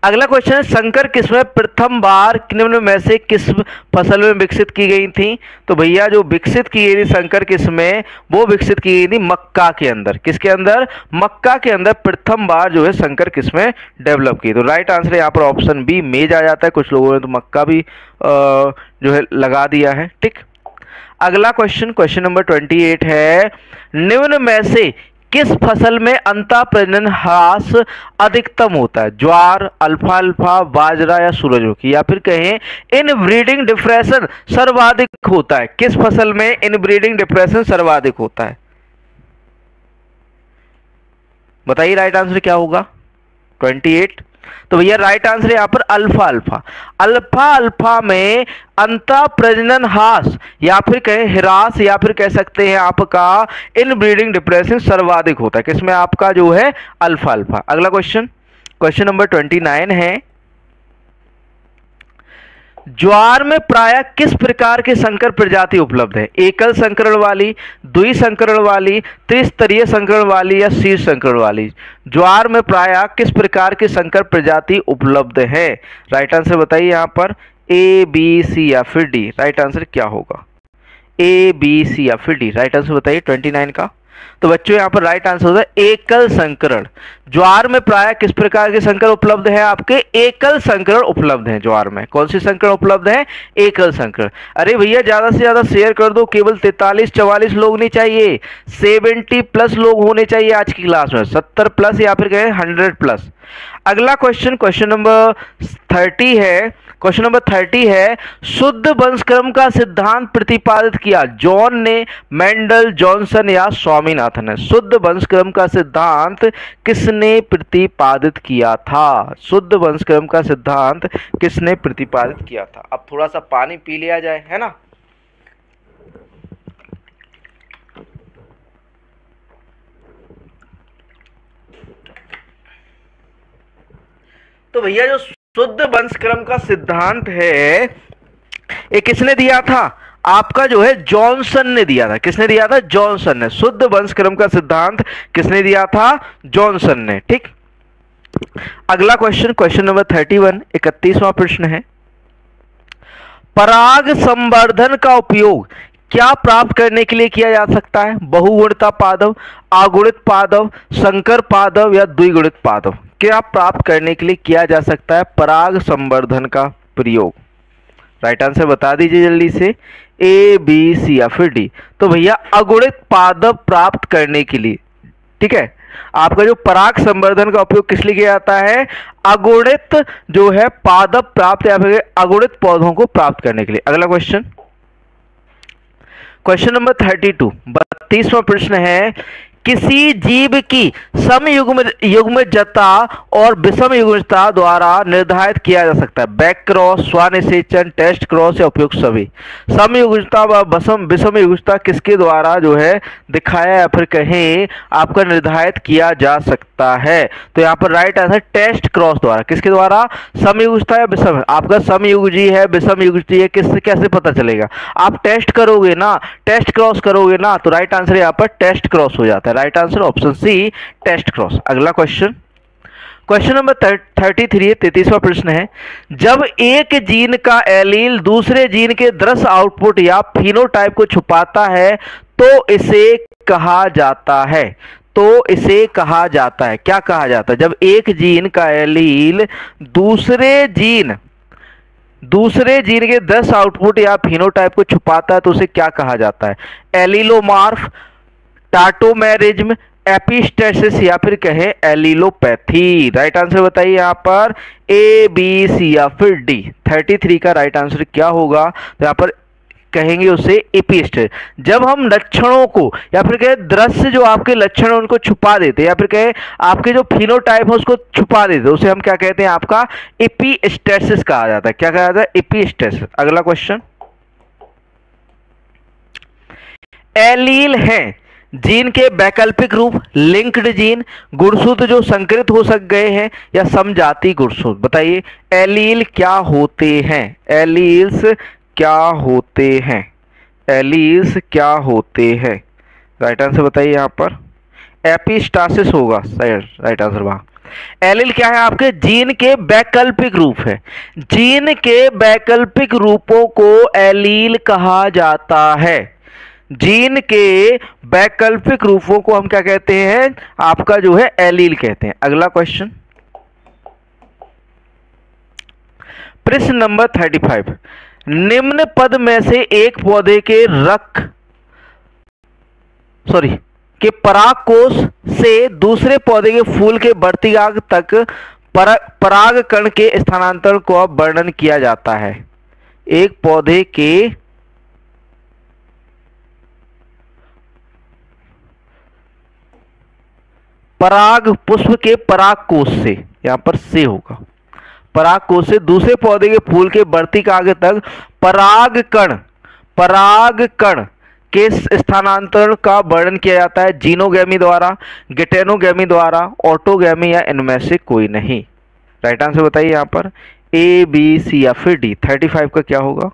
अगला क्वेश्चन है, संकर किस्में प्रथम बार निम्न में से किस फसल में विकसित की गई थी? तो भैया जो विकसित की गई थी संकर किस्में, वो विकसित की गई थी मक्का के अंदर। किसके अंदर? मक्का के अंदर प्रथम बार जो है संकर किस्में डेवलप की। तो राइट आंसर यहाँ पर ऑप्शन बी, मेज आ जाता है। कुछ लोगों ने तो मक्का भी जो है लगा दिया है। ठीक, अगला क्वेश्चन, क्वेश्चन नंबर 28 है, निम्न में से किस फसल में अंतः प्रजनन ह्रास अधिकतम होता है? ज्वार, अल्फा अल्फा, बाजरा या सूरजमुखी? या फिर कहें इन ब्रीडिंग डिप्रेशन सर्वाधिक होता है? किस फसल में इन ब्रीडिंग डिप्रेशन सर्वाधिक होता है? बताइए राइट आंसर क्या होगा? 28। तो भैया राइट आंसर यहाँ पर अल्फा अल्फा। अल्फा अल्फा में अंतः प्रजनन ह्रास या फिर कहें ह्रास या फिर कह सकते हैं आपका इन ब्रीडिंग डिप्रेशन सर्वाधिक होता है। किसमें? आपका जो है अल्फा अल्फा। अगला क्वेश्चन, क्वेश्चन नंबर 29 है, ज्वार में प्रायः किस प्रकार के संकर प्रजाति उपलब्ध है? एकल संकरण वाली, द्विसंकरण वाली, त्रिस्तरीय संकरण वाली या शीर्ष संकरण वाली? ज्वार में प्रायः किस प्रकार के संकर प्रजाति उपलब्ध है? राइट आंसर बताइए यहाँ पर, ए, बी, सी या फिर डी। राइट आंसर क्या होगा? ए, बी, सी या फिर डी? राइट आंसर बताइए 29 का। तो बच्चों यहाँ पर राइट आंसर होता है एकल संकरण। ज्वार में प्रायः किस प्रकार के संकर उपलब्ध है? आपके एकल संकरण उपलब्ध है ज्वार में। कौन सी संकरण उपलब्ध है? एकल संकरण। अरे भैया ज्यादा से ज्यादा शेयर कर दो, केवल 43-44 लोग नहीं चाहिए, 70+ लोग होने चाहिए आज की क्लास में, 70+ या फिर कहें 100+। अगला क्वेश्चन, क्वेश्चन नंबर 30 है। क्वेश्चन नंबर 30 है, शुद्ध वंशक्रम का सिद्धांत प्रतिपादित किया जॉन ने, मेंडल, जॉनसन या स्वामीनाथन ने? शुद्ध वंशक्रम का सिद्धांत किसने प्रतिपादित किया था? शुद्ध वंशक्रम का सिद्धांत किसने प्रतिपादित किया था? अब थोड़ा सा पानी पी लिया जाए, है ना? तो भैया जो शुद्ध वंशक्रम का सिद्धांत है ये किसने दिया था? आपका जो है जॉनसन ने दिया था। किसने दिया था? जॉनसन ने। शुद्ध वंशक्रम का सिद्धांत किसने दिया था? जॉनसन ने। ठीक, अगला क्वेश्चन, क्वेश्चन नंबर 31, 31वां प्रश्न है, पराग संवर्धन का उपयोग क्या प्राप्त करने के लिए किया जा सकता है? बहुगुणिता पादप, अगुणित पादप, संकर पादप या द्विगुणित पादप? क्या प्राप्त करने के लिए किया जा सकता है पराग संवर्धन का प्रयोग? राइट आंसर बता दीजिए जल्दी से, ए, बी, सी या फिर डी। तो भैया अगुणित पादप प्राप्त करने के लिए, ठीक है, आपका जो पराग संवर्धन का उपयोग किस लिए किया जाता है? अगुणित जो है पादप प्राप्त या फिर अगुणित पौधों को प्राप्त करने के लिए। अगला क्वेश्चन, क्वेश्चन नंबर 32, 32वां प्रश्न है, किसी जीव की समयुग्मजता और विषमयुग्मजता द्वारा निर्धारित किया जा सकता है? बैक क्रॉस, स्वनिषेचन, टेस्ट क्रॉस या उपयुक्त सभी? समयुग्मजता व विषमयुग्मजता किसके द्वारा जो है दिखाया या फिर कहीं आपका निर्धारित किया जा सकता है? तो यहाँ पर राइट आंसर टेस्ट क्रॉस द्वारा। किसके द्वारा? समयुग्मजता या विषम? आपका समयुग्जी है, विषमयुग्जी है, किससे कैसे पता चलेगा? आप टेस्ट करोगे ना, टेस्ट क्रॉस करोगे ना, तो राइट आंसर यहाँ पर टेस्ट क्रॉस हो जाता है। Right answer option C, test cross. अगला क्वेश्चन, क्वेश्चन नंबर 33, 33वां प्रश्न है, जब एक जीन का एलील दूसरे जीन के दृश्य आउटपुट या फिनोटाइप को छुपाता है तो इसे कहा जाता है? तो इसे कहा जाता है, क्या कहा जाता है? जब एक जीन का एलील दूसरे जीन के 10 आउटपुट या फिनोटाइप को छुपाता है तो उसे क्या कहा जाता है? एलीलोमार्फ, टाटोमेरिज्म, एपिस्टेसिस या फिर कहे एलीलोपैथी? राइट आंसर बताइए यहाँ पर, ए, बी, सी या फिर डी। 33 का राइट आंसर क्या होगा? तो यहाँ पर कहेंगे उसे एपिस्टेसिस। जब हम लक्षणों को या फिर कहे दृश्य जो आपके लक्षण है उनको छुपा देते हैं या फिर कहे आपके जो फिनोटाइप है उसको छुपा देते हैं, उसे हम क्या कहते हैं? आपका एपिस्टेसिस कहा जाता है। क्या कहा जाता है? एपिस्टेसिस। अगला क्वेश्चन, एलील हैं जीन के वैकल्पिक रूप, लिंक्ड जीन, गुणसूत्र जो संकरित हो सक गए हैं या समजाति गुणसूत्र? बताइए एलील क्या होते हैं? एलील्स क्या होते हैं? एलील्स क्या होते हैं? राइट आंसर बताइए यहाँ पर, एपिस्टासिस होगा राइट आंसर वहां। एलील क्या है? आपके जीन के वैकल्पिक रूप है। जीन के वैकल्पिक रूपों को एलील कहा जाता है। जीन के वैकल्पिक रूपों को हम क्या कहते हैं? आपका जो है एलील कहते हैं। अगला क्वेश्चन, प्रश्न नंबर 35, निम्न पद में से एक पौधे के के परागकोश से दूसरे पौधे के फूल के वर्तिकाग्र तक परागकण के स्थानांतरण को वर्णन किया जाता है। एक पौधे के पराग पुष्प के परागकोश से, यहां पर से होगा, परागकोश से दूसरे पौधे के फूल के वर्तिकाग्र तक परागकण के स्थानांतरण का वर्णन किया जाता है जीनोगैमी द्वारा, गिटेनोगैमी द्वारा, ऑटोगैमी या इनमें से कोई नहीं? राइट आंसर बताइए यहां पर, ए, बी, सी या फिर डी। 35 का क्या होगा?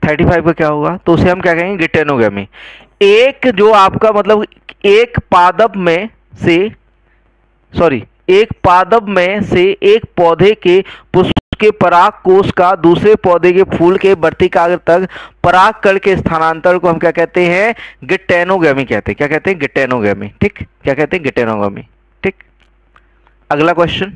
35 का क्या होगा? तो उसे हम क्या कहेंगे? गिटेनोगैमी। एक जो आपका मतलब एक पादप में से एक पौधे के पुष्प के परागकोश का दूसरे पौधे के फूल के वर्तिकाग्र तक परागकण के स्थानांतरण को हम क्या कहते हैं? गिटेनोगैमी कहते हैं। क्या कहते हैं? गिटेनोगैमी। ठीक, क्या कहते हैं? गिटेनोगैमी। ठीक। अगला क्वेश्चन,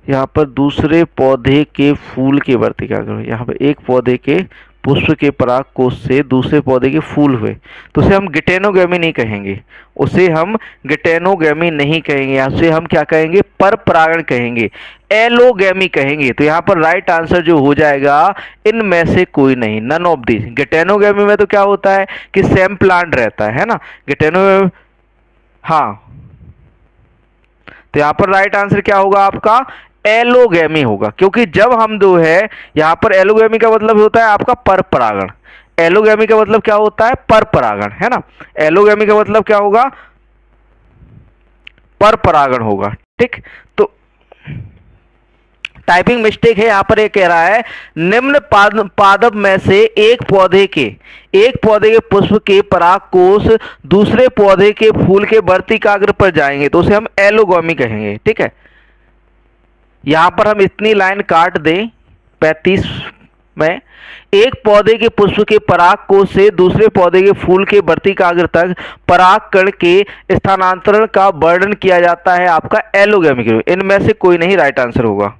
यहाँ पर दूसरे पौधे के फूल के वर्तिकाग्र, यहाँ पर एक पौधे के पुष्प के परागकोश से दूसरे पौधे के फूल हुए तो उसे हम गिटेनोगैमी नहीं कहेंगे, उसे हम गिटेनोगैमी नहीं कहेंगे, उसे हम क्या कहेंगे? पर परागण कहेंगे, एलोगैमी कहेंगे। तो यहाँ पर राइट आंसर जो हो जाएगा इनमें से कोई नहीं, नन ऑफ दिस। गिटेनोगैमी में तो क्या होता है कि सेम प्लांट रहता है ना, गिटेनोगैमी। हाँ, तो यहाँ पर राइट आंसर क्या होगा आपका? एलोगैमी होगा, क्योंकि जब हम जो है यहाँ पर एलोगैमी का मतलब होता है आपका पर परागण। एलोगैमी का मतलब क्या होता है? पर परागण, है ना। एलोगैमी का मतलब क्या होगा? पर परागण होगा। ठीक, तो टाइपिंग मिस्टेक है यहाँ पर। ये कह रहा है निम्न पादप में से एक पौधे के पुष्प के परागकोश दूसरे पौधे के फूल के वर्तिकाग्र पर जाएंगे तो उसे हम एलोगोमी कहेंगे। ठीक है, यहां पर हम इतनी लाइन काट दें 35 में, एक पौधे के पुष्प के परागकोश से दूसरे पौधे के फूल के वर्तिकाग्र तक परागकण के स्थानांतरण का वर्णन किया जाता है आपका एलोगेमी के रूप। इनमें से कोई नहीं राइट आंसर होगा,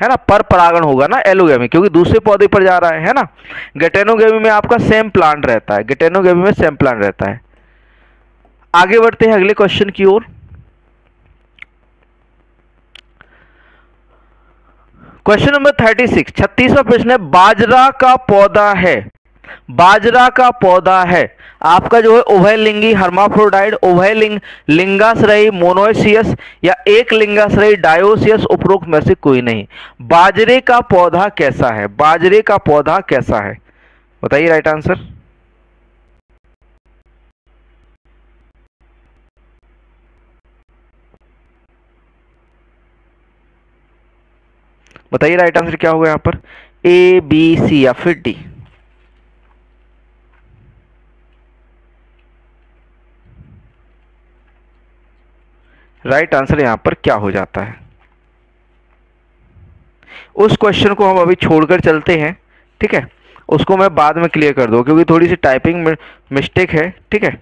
है ना, पर परागण होगा ना एलोगेमी, क्योंकि दूसरे पौधे पर जा रहा है ना। गेटेनोगेमी में आपका सेम प्लांट रहता है, गेटेनोगेमी में सेम प्लांट रहता है। आगे बढ़ते हैं अगले क्वेश्चन की ओर। क्वेश्चन नंबर 36, 36वां प्रश्न है, बाजरा का पौधा है, बाजरा का पौधा है आपका जो है उभयलिंगी हर्माफ्रोडाइट, लिंगाश्रयी मोनोइसियस या एक लिंगाश्रयी डायोसियस, उपरोक्त में से कोई नहीं। बाजरे का पौधा कैसा है, बाजरे का पौधा कैसा है, बताइए राइट आंसर। बताइए राइट आंसर क्या होगा यहां पर, ए बी सी या फिर डी। राइट आंसर यहां पर क्या हो जाता है, उस क्वेश्चन को हम अभी छोड़कर चलते हैं। ठीक है, उसको मैं बाद में क्लियर कर दूं क्योंकि थोड़ी सी टाइपिंग मिस्टेक है। ठीक है,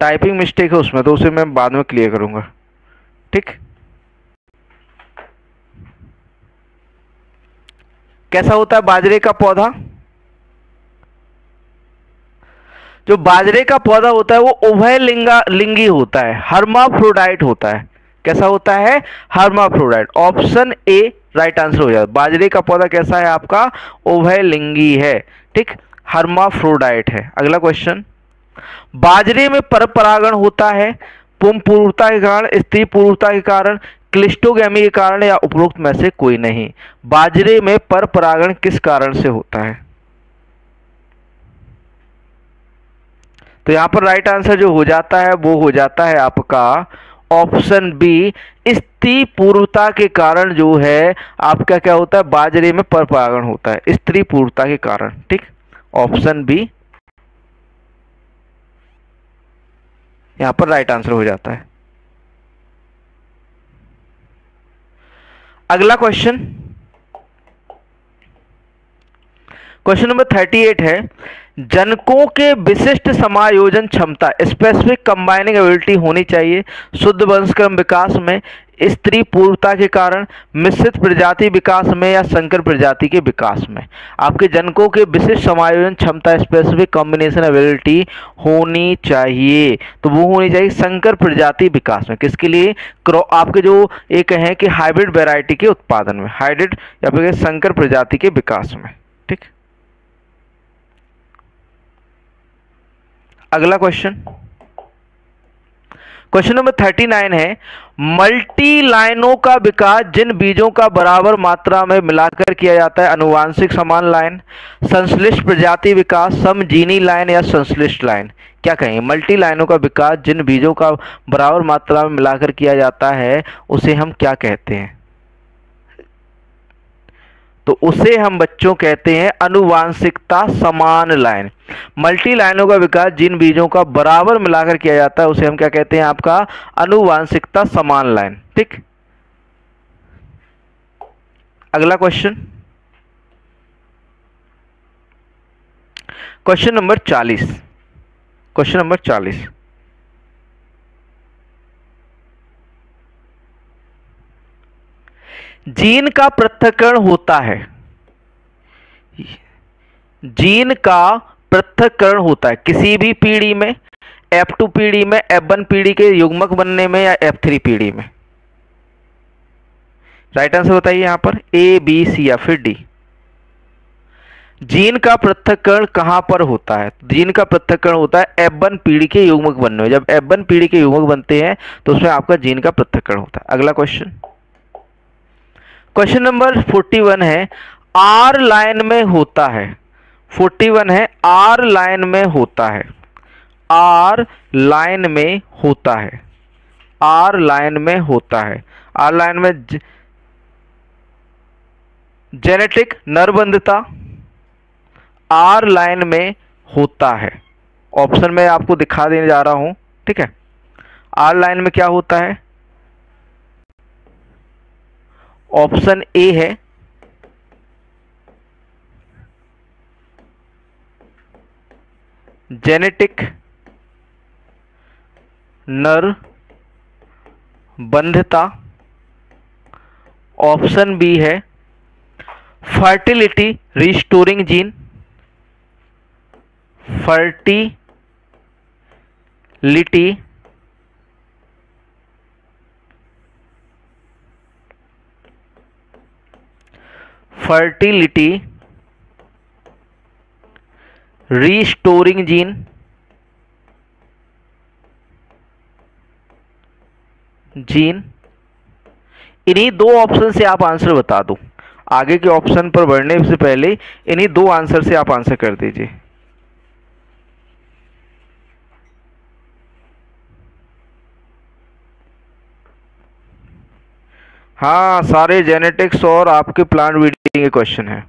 टाइपिंग मिस्टेक है उसमें, तो उसे मैं बाद में क्लियर करूंगा। ठीक, कैसा होता है बाजरे का पौधा, जो बाजरे का पौधा होता है वो उभयलिंगी होता है, हर्माफ्रोडाइट होता है। कैसा होता है, hermaphrodite. Option A right answer हो जाता है। बाजरे का पौधा कैसा है आपका, उभयलिंगी है। ठीक, हर्माफ्रोडाइट है। अगला क्वेश्चन, बाजरे में पर परागण होता है पुंपूर्णता के कारण, स्त्री पूर्णता के कारण, क्लिस्टोगेमी के कारण या उपरोक्त में से कोई नहीं। बाजरे में पर परागण किस कारण से होता है, तो यहां पर राइट आंसर जो हो जाता है वो हो जाता है आपका ऑप्शन बी, स्त्री पूर्णता के कारण जो है आपका क्या होता है, बाजरे में पर परागण होता है स्त्री पूर्णता के कारण। ठीक, ऑप्शन बी यहां पर राइट आंसर हो जाता है। अगला क्वेश्चन, क्वेश्चन नंबर 38 है, जनकों के विशिष्ट समायोजन क्षमता, स्पेसिफिक कंबाइनिंग एबिलिटी होनी चाहिए शुद्ध वंशक्रम विकास में, स्त्री पूर्णता के कारण, मिश्रित प्रजाति विकास में या संकर प्रजाति के विकास में। आपके जनकों के विशिष्ट समायोजन क्षमता, स्पेसिफिक कॉम्बिनेशन एबिलिटी होनी चाहिए, तो वो होनी चाहिए संकर प्रजाति विकास में। किसके लिए, आपके जो एक है कि हाइब्रिड वैरायटी के उत्पादन में, हाइब्रिड या फिर संकर प्रजाति के विकास में। ठीक, अगला क्वेश्चन, क्वेश्चन नंबर 39 है, मल्टी लाइनों का विकास जिन बीजों का बराबर मात्रा में मिलाकर किया जाता है, अनुवांशिक समान लाइन, संश्लिष्ट प्रजाति विकास, समजीनी लाइन या संश्लिष्ट लाइन, क्या कहेंगे। मल्टी लाइनों का विकास जिन बीजों का बराबर मात्रा में मिलाकर किया जाता है उसे हम क्या कहते हैं, तो उसे हम बच्चों कहते हैं अनुवांशिकता समान लाइन। मल्टी लाइनों का विकास जिन बीजों का बराबर मिलाकर किया जाता है उसे हम क्या कहते हैं, आपका अनुवांशिकता समान लाइन। ठीक, अगला question, question number 40, question number 40, gene का पृथक्करण होता है, जीन का पृथक्करण होता है किसी भी पीढ़ी में, F2 पीढ़ी में, F1 पीढ़ी के युग्मक बनने में या F3 पीढ़ी में। राइट आंसर बताइए यहां पर, ए बी सी या फिर डी। जीन का पृथक्करण कहां पर होता है, जीन का पृथक्करण होता है F1 पीढ़ी के युग्मक बनने में। जब F1 पीढ़ी के युग्मक बनते हैं तो उसमें आपका जीन का पृथक्करण होता है। अगला क्वेश्चन, क्वेश्चन नंबर 41 है, आर लाइन में होता है, 41 है, आर लाइन में होता है, आर लाइन में होता है, आर लाइन में होता है, आर लाइन में जेनेटिक नरबंधता आर लाइन में होता है। ऑप्शन में आपको दिखा देने जा रहा हूं, ठीक है। आर लाइन में क्या होता है? ऑप्शन ए है जेनेटिक नरबंधता, ऑप्शन बी है fertility restoring gene, fertility restoring gene, इन्हीं दो ऑप्शन से आप आंसर बता दो। आगे के ऑप्शन पर बढ़ने से पहले इन्हीं दो आंसर से आप आंसर कर दीजिए। हाँ, सारे जेनेटिक्स और आपके प्लांट ब्रीडिंग के क्वेश्चन है।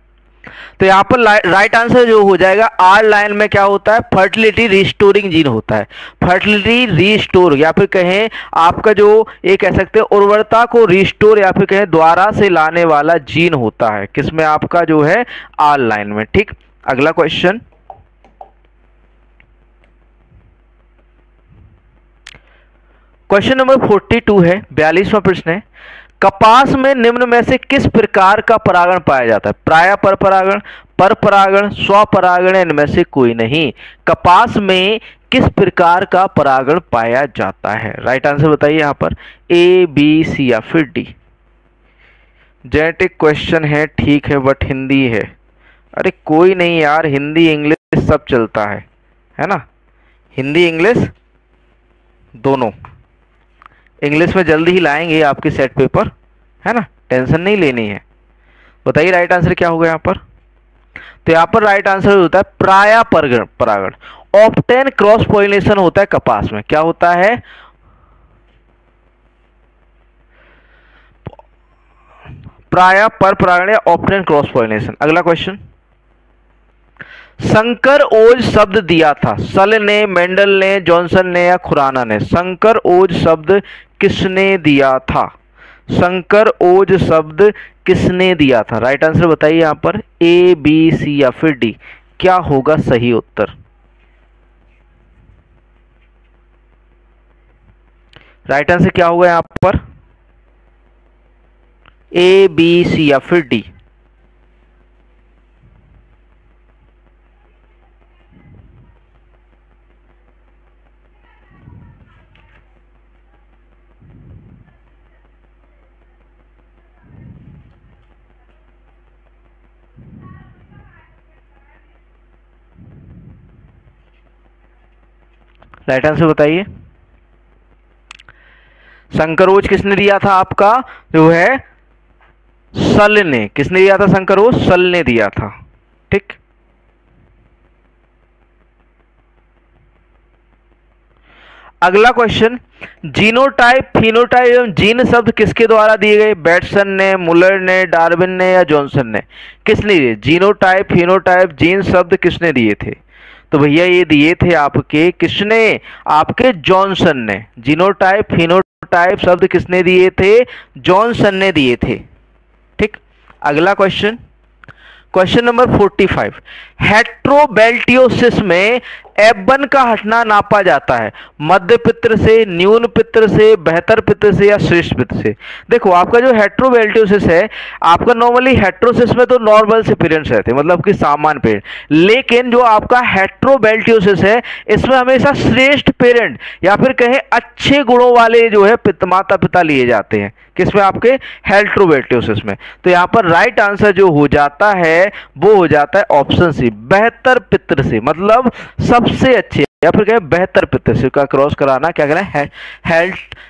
तो यहाँ पर राइट आंसर जो हो जाएगा, आर लाइन में क्या होता है? फर्टिलिटी रिस्टोरिंग जीन होता है। फर्टिलिटी रिस्टोर या फिर कहें आपका जो ये कह सकते हैं उर्वरता को रिस्टोर या फिर कहें द्वारा से लाने वाला जीन होता है, किसमें? आपका जो है आर लाइन में। ठीक, अगला क्वेश्चन, क्वेश्चन नंबर 42 है, 42वां प्रश्न है। कपास में निम्न में से किस प्रकार का परागण पाया जाता है? प्राय पर परागण, स्वपरागण, इनमें से कोई नहीं। कपास में किस प्रकार का परागण पाया जाता है? राइट आंसर बताइए यहाँ पर, ए, बी, सी या फिर डी। जेनेटिक क्वेश्चन है, ठीक है, बट हिंदी है। अरे कोई नहीं यार, हिंदी इंग्लिश सब चलता है ना? हिंदी इंग्लिश दोनों। इंग्लिश में जल्दी ही लाएंगे आपके सेट पेपर, है ना, टेंशन नहीं लेनी है। बताइए राइट आंसर क्या होगा यहाँ पर? तो यहाँ पर राइट आंसर होता है प्राय परागण। ऑप्टेन क्रॉस पॉलिनेशन होता है कपास में। क्या होता है? प्राय पर परागण या ऑप्टेन क्रॉस पॉलिनेशन। अगला क्वेश्चन, संकर ओज शब्द दिया था सल ने, मेंडल ने, जॉनसन ने या खुराना ने? संकर ओज शब्द किसने दिया था? संकर ओज शब्द किसने दिया था? राइट आंसर बताइए यहां पर, ए, बी, सी या फिर डी। क्या होगा सही उत्तर? राइट आंसर क्या होगा यहां पर? ए, बी, सी या फिर डी। राइट आंसर बताइए। संकरोज किसने दिया था? आपका जो है सल ने। किसने दिया था संकरोज? सल ने दिया था। ठीक, अगला क्वेश्चन, जीनोटाइप, फिनोटाइप एवं जीन शब्द किसके द्वारा दिए गए? बैटसन ने, मुलर ने, डार्विन ने या जॉनसन ने? किसने दिए? जीनोटाइप, फिनोटाइप, जीन शब्द किसने दिए थे? तो भैया ये दिए थे आपके, किसने? आपके जॉनसन ने। जीनोटाइप, फिनोटाइप शब्द किसने दिए थे? जॉनसन ने दिए थे। ठीक, अगला क्वेश्चन, क्वेश्चन नंबर 45, हेट्रोबैल्टियोसिस में F1 का हटना नापा जाता है मध्य पित्र से, न्यून पित्र से, बेहतर पित्र से या श्रेष्ठ पित्र से? देखो आपका जो हेट्रोबैल्टियोसिस है, आपका नॉर्मली हेट्रोसिस में तो नॉर्मल से पेरेंट्स रहते हैं, मतलब कि सामान्य पेरेंट, लेकिन जो आपका हेट्रोबैल्टियोसिस है इसमें हमेशा श्रेष्ठ पेरेंट या फिर कहें अच्छे गुणों वाले जो है माता पिता लिए जाते हैं। किसमें? आपके हेट्रोबैल्टियोसिस में। तो यहाँ पर राइट आंसर जो हो जाता है वो हो जाता है ऑप्शन सी, बेहतर पित्र से, मतलब सबसे अच्छे या फिर कहें बेहतर पित्र से का क्रॉस कराना क्या करें?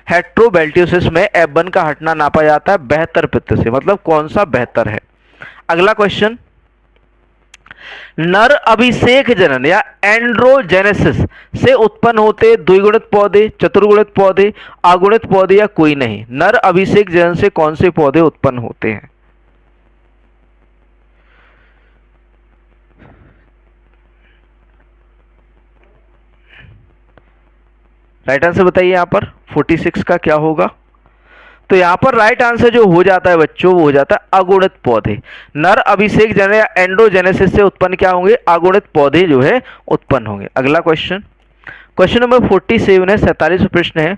हेट्रोबैल्टियोसिस में F1 का हटना नापा जाता है बेहतर पित्र से, मतलब कौन सा बेहतर है। अगला क्वेश्चन, नर अभिषेक जनन या एंड्रोजेनेसिस से उत्पन्न होते द्विगुणित पौधे, चतुर्गुणित पौधे, अगुणित पौधे या कोई नहीं? नर अभिषेक जनन से कौन से पौधे उत्पन्न होते हैं? राइट आंसर बताइए यहां पर 46 का क्या होगा? तो यहां पर राइट आंसर जो हो जाता है बच्चों, वो हो जाता है अगुणित पौधे। नर अभिषेक जनन या एंड्रोजेनेसिस से उत्पन्न क्या होंगे? अगुणित पौधे जो है उत्पन्न होंगे। अगला क्वेश्चन, क्वेश्चन नंबर 47 है, 47 प्रश्न है,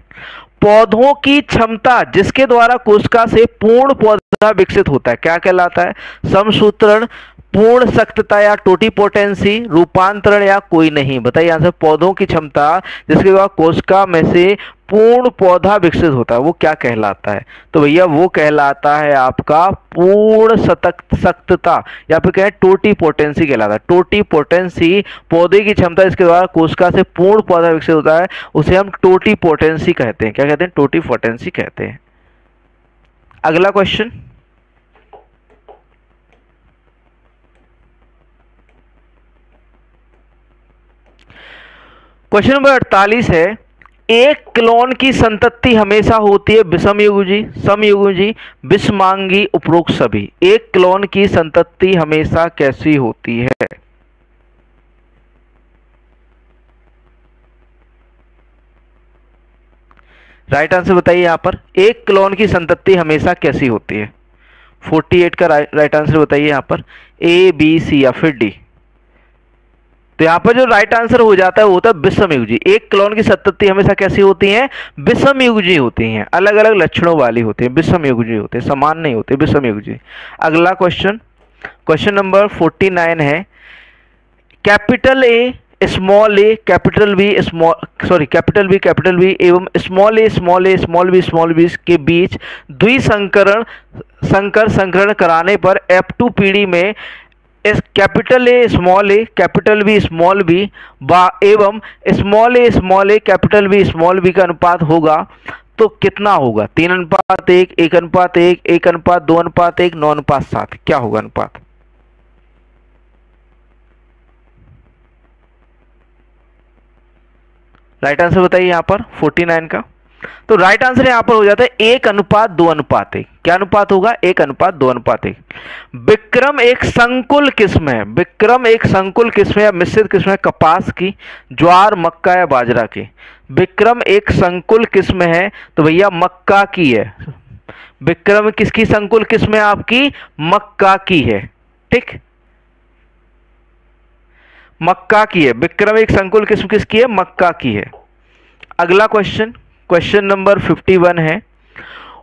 पौधों की क्षमता जिसके द्वारा कोशिका से पूर्ण पौधा विकसित होता है क्या कहलाता है? समसूत्रण, पूर्ण सख्तता या टोटीपोटेंसी, रूपांतरण या कोई नहीं? बताइए आंसर। पौधों की क्षमता जिसके द्वारा कोशिका में से पूर्ण पौधा विकसित होता है वो क्या कहलाता है? तो भैया वो कहलाता है आपका पूर्ण सख्तता या फिर कहें टोटीपोटेंसी कहलाता है। टोटीपोटेंसी पौधे की क्षमता जिसके द्वारा कोशिका से पूर्ण पौधा विकसित होता है उसे हम टोटीपोटेंसी कहते हैं। क्या कहते हैं? टोटीपोटेंसी कहते हैं। अगला क्वेश्चन, क्वेश्चन नंबर 48 है, एक क्लोन की संतति हमेशा होती है विषमयुगी, समयुगी, विषमांगी, उपरोक्त सभी। एक क्लोन की संतति हमेशा कैसी होती है? राइट आंसर बताइए यहां पर। एक क्लोन की संतति हमेशा कैसी होती है? 48 का राइट आंसर बताइए यहां पर, ए, बी, सी या फिर डी। तो यहां पर जो राइट आंसर हो जाता है वो होता है विषमयुगी। एक क्लोन की संतति हमेशा कैसी होती है? विषमयुगी होती हैं, अलग अलग लक्षणों वाली होती है, विषमयुगी होते हैं, समान नहीं होते, विषमयुगी। अगला क्वेश्चन, क्वेश्चन नंबर 49 है, capital A, small A, capital B, capital B एवं स्मॉल ए, स्मॉल बी के बीच संकरण कराने पर F2 पीढ़ी में capital A, capital B, small B एवं स्मॉल ए, कैपिटल बी का अनुपात होगा तो कितना होगा? 3:1, 1:1, 1:2, 2:1, 9:7। क्या होगा अनुपात? राइट आंसर बताइए यहां पर 49 का। तो राइट आंसर यहां पर हो जाता है 1:2:1। क्या अनुपात होगा? 1:2:1। विक्रम एक संकुल किस्म है, विक्रम एक संकुल किस्म या मिश्रित किस्म है कपास की, ज्वार, मक्का या बाजरा की? विक्रम एक संकुल किस्म है तो भैया मक्का की है। विक्रम किसकी संकुल किस्म है? आपकी मक्का की है। ठीक, मक्का की है। विक्रम एक संकुल किस्म किसकी है? मक्का की है। अगला क्वेश्चन, क्वेश्चन नंबर 51 है,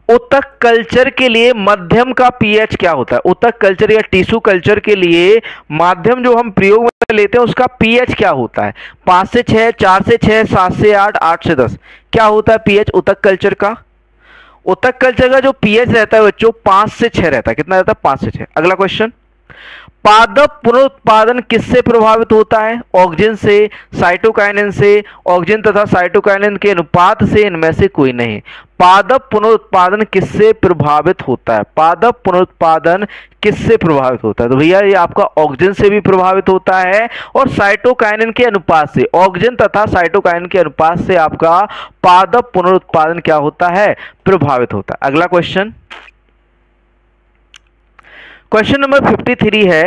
उत्तक कल्चर के लिए मध्यम का पीएच क्या होता है? उत्तक कल्चर या टिश्यू कल्चर के लिए माध्यम जो हम प्रयोग में लेते हैं उसका पीएच क्या होता है? 5 से 6, 4 से 6, 7 से 8, 8 से 10। क्या होता है पीएच उत्तक कल्चर का? उत्तक कल्चर का जो पीएच रहता है बच्चों 5 से 6 रहता है। कितना रहता है? 5 से 6। अगला क्वेश्चन, पादप पुनरुत्पादन किससे प्रभावित होता है? ऑक्सीजन से, साइटोकाइनिन से, ऑक्सीजन तथा साइटोकाइनिन के अनुपात से, इनमें से कोई नहीं। पादप पुनरुत्पादन किससे प्रभावित होता है? पादप पुनरुत्पादन किससे प्रभावित होता है? तो भैया ये आपका ऑक्सीजन से भी प्रभावित होता है और साइटोकाइनिन के अनुपात से, ऑक्सीजन तथा साइटोकाइनिन के अनुपात से आपका पादप पुनरुत्पादन क्या होता है? प्रभावित होता है। अगला क्वेश्चन, क्वेश्चन नंबर 53 है,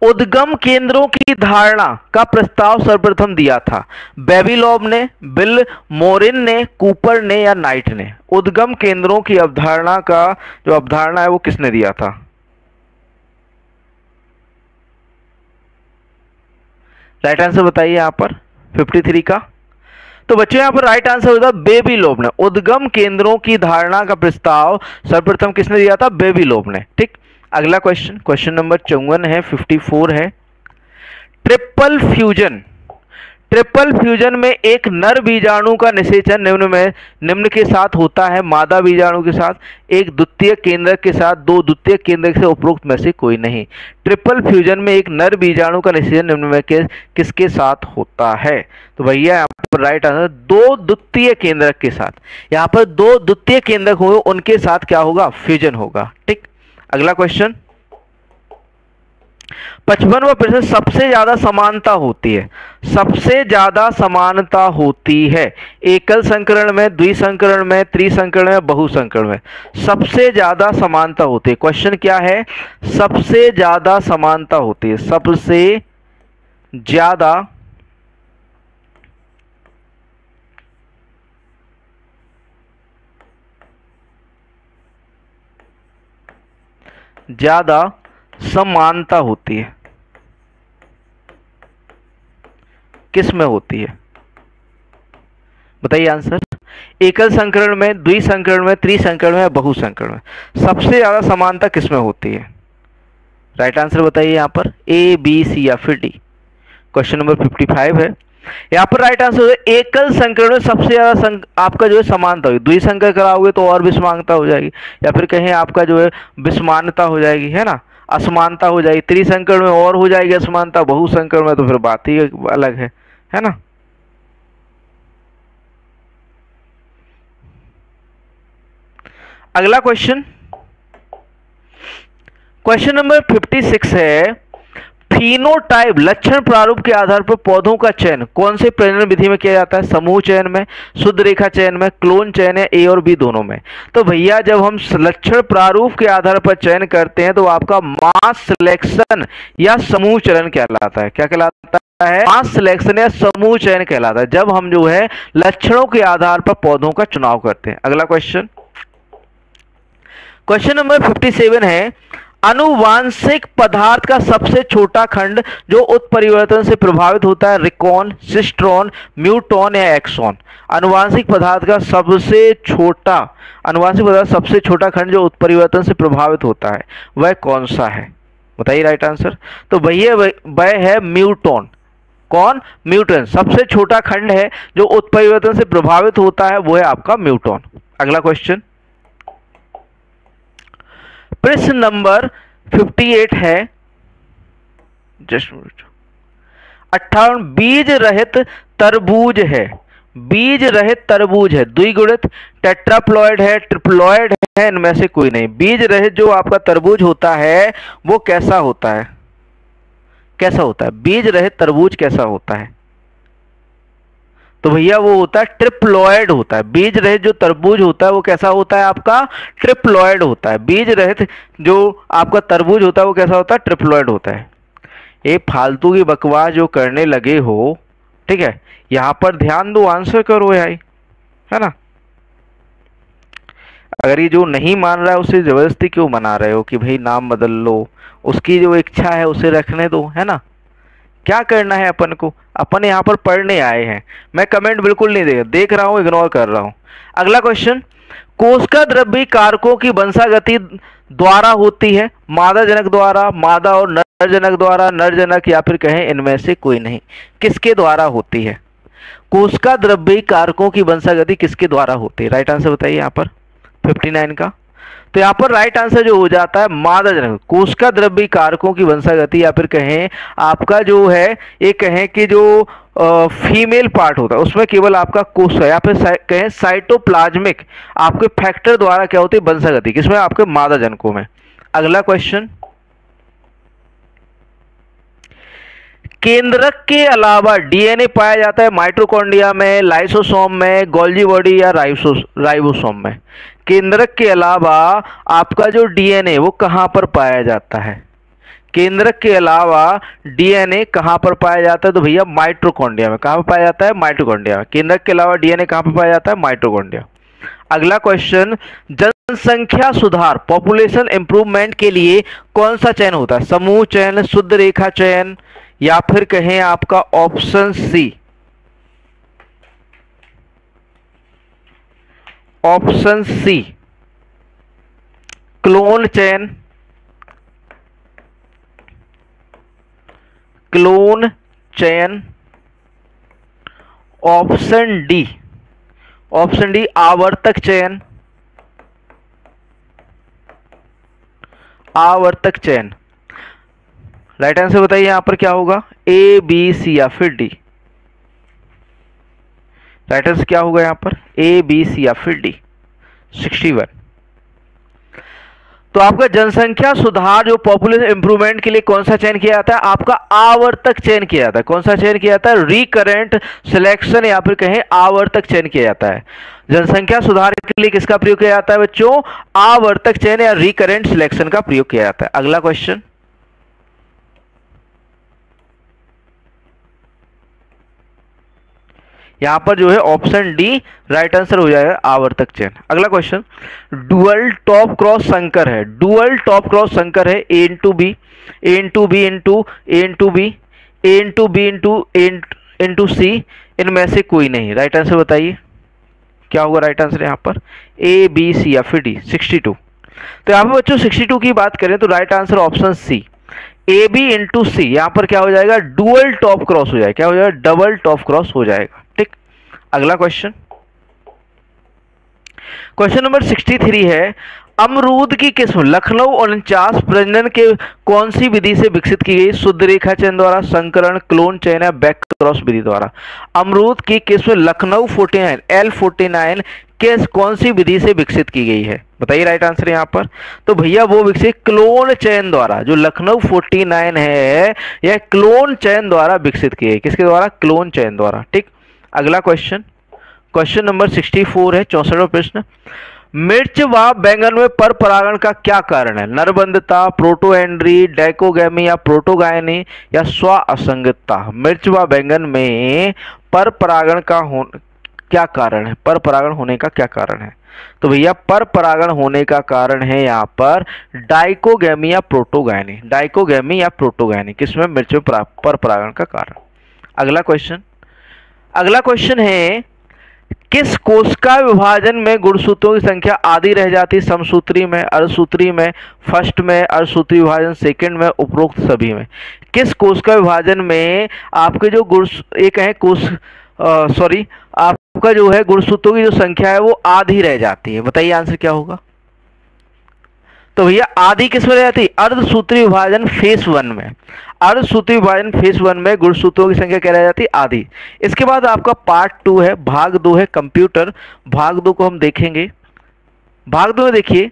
उद्गम केंद्रों की धारणा का प्रस्ताव सर्वप्रथम दिया था? बेबीलोव ने, बिल मोरिन ने, कूपर ने या नाइट ने? उद्गम केंद्रों की अवधारणा का जो अवधारणा है वो किसने दिया था? राइट आंसर बताइए यहां पर 53 का। तो बच्चों यहां पर राइट आंसर होगा बेबीलोव ने। उद्गम केंद्रों की धारणा का प्रस्ताव सर्वप्रथम किसने दिया था? बेबीलोव ने। ठीक, अगला क्वेश्चन, क्वेश्चन नंबर 54 है, 54 है, ट्रिपल फ्यूजन। ट्रिपल फ्यूजन में एक नर बीजाणु का निषेचन निम्न के साथ होता है, मादा बीजाणु के साथ, एक द्वितीय केंद्रक के साथ, दो द्वितीय केंद्रक से उपरोक्त में से कोई नहीं। ट्रिपल फ्यूजन में एक नर बीजाणु का निषेचन निम्न में किसके साथ होता है? तो भैया यहाँ पर राइट आंसर दो द्वितीय केंद्रक के साथ। यहाँ पर दो द्वितीय केंद्रक हो उनके साथ क्या होगा? फ्यूजन होगा। ठीक, अगला क्वेश्चन, 55वां प्रश्न, सबसे ज्यादा समानता होती है, सबसे ज्यादा समानता होती है एकल संकरण में, द्विसंकरण में, त्रिसंकरण में, बहुसंकरण में, सबसे ज्यादा समानता होती है। क्वेश्चन क्या है? सबसे ज्यादा समानता होती है, सबसे ज्यादा ज्यादा समानता होती है, किस में होती है? बताइए आंसर। एकल संकरण में, द्विसंकरण में, त्रिसंकरण में, बहुसंकरण में, सबसे ज्यादा समानता किस में होती है? राइट आंसर बताइए यहाँ पर, ए, बी, सी या फिर डी। क्वेश्चन नंबर 55 है। यहाँ पर राइट आंसर है एकल संकरण में सबसे ज्यादा आपका जो है समानता होगी। द्विसंकर कराओगे तो और विषमानता हो जाएगी, या फिर कहीं आपका जो है विषमानता हो जाएगी, है ना, असमानता हो जाएगी। त्रिसंकरण में और हो जाएगी असमानता, बहुसंकरण में तो फिर बात ही अलग है ना। अगला क्वेश्चन, क्वेश्चन नंबर 56 है, फिनोटाइप लक्षण प्रारूप के आधार पर पौधों का चयन कौन से प्रजनन विधि में किया जाता है? समूह चयन में, शुद्ध रेखा चयन में, क्लोन चयन या ए और बी दोनों में? तो भैया जब हम लक्षण प्रारूप के आधार पर चयन करते हैं तो आपका मास सिलेक्शन या समूह चयन कहलाता है। क्या कहलाता है? मास सिलेक्शन या समूह चयन कहलाता है, जब हम जो है लक्षणों के आधार पर पौधों का चुनाव करते हैं। अगला क्वेश्चन, क्वेश्चन नंबर 57 है, अनुवांशिक पदार्थ का सबसे छोटा खंड जो उत्परिवर्तन से प्रभावित होता है, रिकॉन, सिस्ट्रॉन, म्यूटॉन या एक्सॉन? अनुवांशिक पदार्थ का सबसे छोटा, अनुवांशिक पदार्थ सबसे छोटा खंड जो उत्परिवर्तन से प्रभावित होता है वह कौन सा है? बताइए राइट आंसर। तो भैया वह है म्यूटॉन। कौन? म्यूटॉन। सबसे छोटा खंड है जो उत्परिवर्तन से प्रभावित होता है वो है आपका म्यूटॉन। अगला क्वेश्चन, प्रश्न नंबर 58 है, जस्ट 58, बीज रहित तरबूज है, बीज रहित तरबूज है, द्विगुणित, टेट्राप्लॉइड है, ट्रिप्लॉइड है, इनमें से कोई नहीं। बीज रहित जो आपका तरबूज होता है वो कैसा होता है? कैसा होता है बीज रहित तरबूज? कैसा होता है? तो भैया वो होता है ट्रिप्लॉइड होता है। बीज रहित जो तरबूज होता है वो कैसा होता है आपका? ट्रिप्लॉइड होता है। बीज रहित जो आपका तरबूज होता है वो कैसा होता है? ट्रिप्लॉइड होता है। ये फालतू की बकवास जो करने लगे हो, ठीक है, यहां पर ध्यान दो, आंसर करो यार, है ना। अगर ये जो नहीं मान रहा है उसे जबरदस्ती क्यों मना रहे हो कि भाई नाम बदल लो? उसकी जो इच्छा है उसे रखने दो, है ना। क्या करना है अपन को? अपन यहाँ पर पढ़ने आए हैं। मैं कमेंट बिल्कुल नहीं देख रहा हूँ, इग्नोर कर रहा हूँ। अगला क्वेश्चन, कोशिका द्रव्य कारकों की वंशागति द्वारा होती है, मादा जनक द्वारा, मादा और नर जनक द्वारा, नर जनक या फिर कहें इनमें से कोई नहीं? किसके द्वारा होती है? कोशिका द्रव्य कारकों की वंशागति किसके द्वारा होती है? राइट आंसर बताइए यहाँ पर 59 का। तो यहाँ पर राइट आंसर जो हो जाता है मादा जनक। कोशिका द्रव्य कारकों की वंशागति या फिर कहें आपका जो है ये कहें कि जो फीमेल पार्ट होता है उसमें केवल आपका कोशिका या फिर कहें साइटोप्लाज्मिक आपके फैक्टर द्वारा क्या होती है? वंशागति किसमें? आपके मादा जनकों में। अगला क्वेश्चन, केंद्रक के अलावा डीएनए पाया जाता है माइटोकॉन्ड्रिया में, लाइसोसोम में, गोल्जी बॉडी या राइबोसोम में? केंद्रक के अलावा आपका जो डीएनए वो कहां पर पाया जाता है? केंद्रक के अलावा डीएनए कहां पर पाया जाता है? तो भैया माइटोकॉन्ड्रिया में। कहां पर पाया जाता है? माइटोकॉन्ड्रिया। केंद्रक के अलावा डीएनए कहां पर पाया जाता है? माइटोकॉन्ड्रिया। अगला क्वेश्चन, जनसंख्या सुधार पॉपुलेशन इंप्रूवमेंट के लिए कौन सा चयन होता है? समूह चयन, शुद्ध रेखा चयन या फिर कहें आपका option C, option C clone चयन, क्लोन चयन, ऑप्शन डी, ऑप्शन डी आवर्तक चयन, आवर्तक चयन। राइट आंसर बताइए यहां पर क्या होगा? ए, बी, सी या फिर डी? राइट आंसर क्या होगा यहां पर? ए, बी, सी या फिर डी? 61। तो आपका जनसंख्या सुधार जो पॉपुलेशन इंप्रूवमेंट के लिए कौन सा चयन किया जाता है? आपका आवर्तक चयन किया जाता है। कौन सा चयन किया जाता है? रिकरेंट सिलेक्शन या फिर कहें आवर्तक चयन किया जाता है। जनसंख्या सुधार के लिए किसका प्रयोग किया जाता है बच्चों? आवर्तक चयन या रिकरेंट सिलेक्शन का प्रयोग किया जाता है। अगला क्वेश्चन, यहां पर जो है ऑप्शन डी राइट आंसर हो जाएगा, आवर्तक चयन। अगला क्वेश्चन, डुअल टॉप क्रॉस संकर है। डुअल टॉप क्रॉस संकर है ए इंटू बी, ए इंटू बी इंटू ए इंटू बी, ए इंटू बी इंटू ए इंटू सी, इनमें से कोई नहीं। राइट आंसर बताइए क्या होगा राइट आंसर यहाँ पर? ए बी सी या फिर डी 62। तो यहाँ पर बच्चों 62 की बात करें तो right answer option C A B into C, यहाँ पर क्या हो जाएगा? डुअल टॉप क्रॉस हो जाएगा। क्या हो जाएगा? डबल टॉप क्रॉस हो जाएगा। ठीक, अगला क्वेश्चन, क्वेश्चन नंबर 63 है, अमरूद की किस्म लखनऊ 49 प्रजनन के कौन सी विधि से विकसित की गई? शुद्ध रेखा चयन द्वारा, संकरण, क्लोन चयन या बैक क्रॉस विधि द्वारा। अमरूद की किस्म लखनऊ 49 L49 किस कौन सी विधि से विकसित की गई है? बताइए राइट आंसर यहाँ पर। तो भैया वो विकसित क्लोन चयन द्वारा, जो लखनऊ 49 है यह क्लोन चयन द्वारा विकसित की गई। किसके द्वारा? क्लोन चयन द्वारा। ठीक, अगला क्वेश्चन, क्वेश्चन नंबर 64 है, 64वां प्रश्न, मिर्च व बैंगन में पर परागण का क्या कारण है? नरबंधता, प्रोटोएंड्री, डाइकोगैमी या प्रोटोगायनी या स्व असंगतता। मिर्च व बैंगन में पर परागण का क्या कारण है? पर परागण होने का क्या कारण है? तो भैया पर परागण होने का कारण है यहाँ पर डाइकोगैमी या प्रोटोगायनी। डाइकोगैमी या प्रोटोगायनी किसमें? मिर्च में पर परागण का कारण। अगला क्वेश्चन, अगला क्वेश्चन है, किस कोशिका विभाजन में गुणसूत्रों की संख्या आधी रह जाती है? समसूत्री में, अर्धसूत्री में, फर्स्ट में, अर्धसूत्री विभाजन सेकंड में, उपरोक्त सभी में। किस कोशिका विभाजन में आपके जो गुण एक है आपका जो है गुणसूत्रों की जो संख्या है वो आधी रह जाती है? बताइए आंसर क्या होगा? तो भैया आधी किस में रह जाती है? अर्धसूत्री विभाजन फेस 1 में। अर्धसूत्री विभाजन फेस 1 में गुणसूत्रों की संख्या क्या रह जाती है? आधी। इसके बाद आपका पार्ट 2 है, भाग 2 है कंप्यूटर। भाग 2 को हम देखेंगे। भाग 2 में देखिए,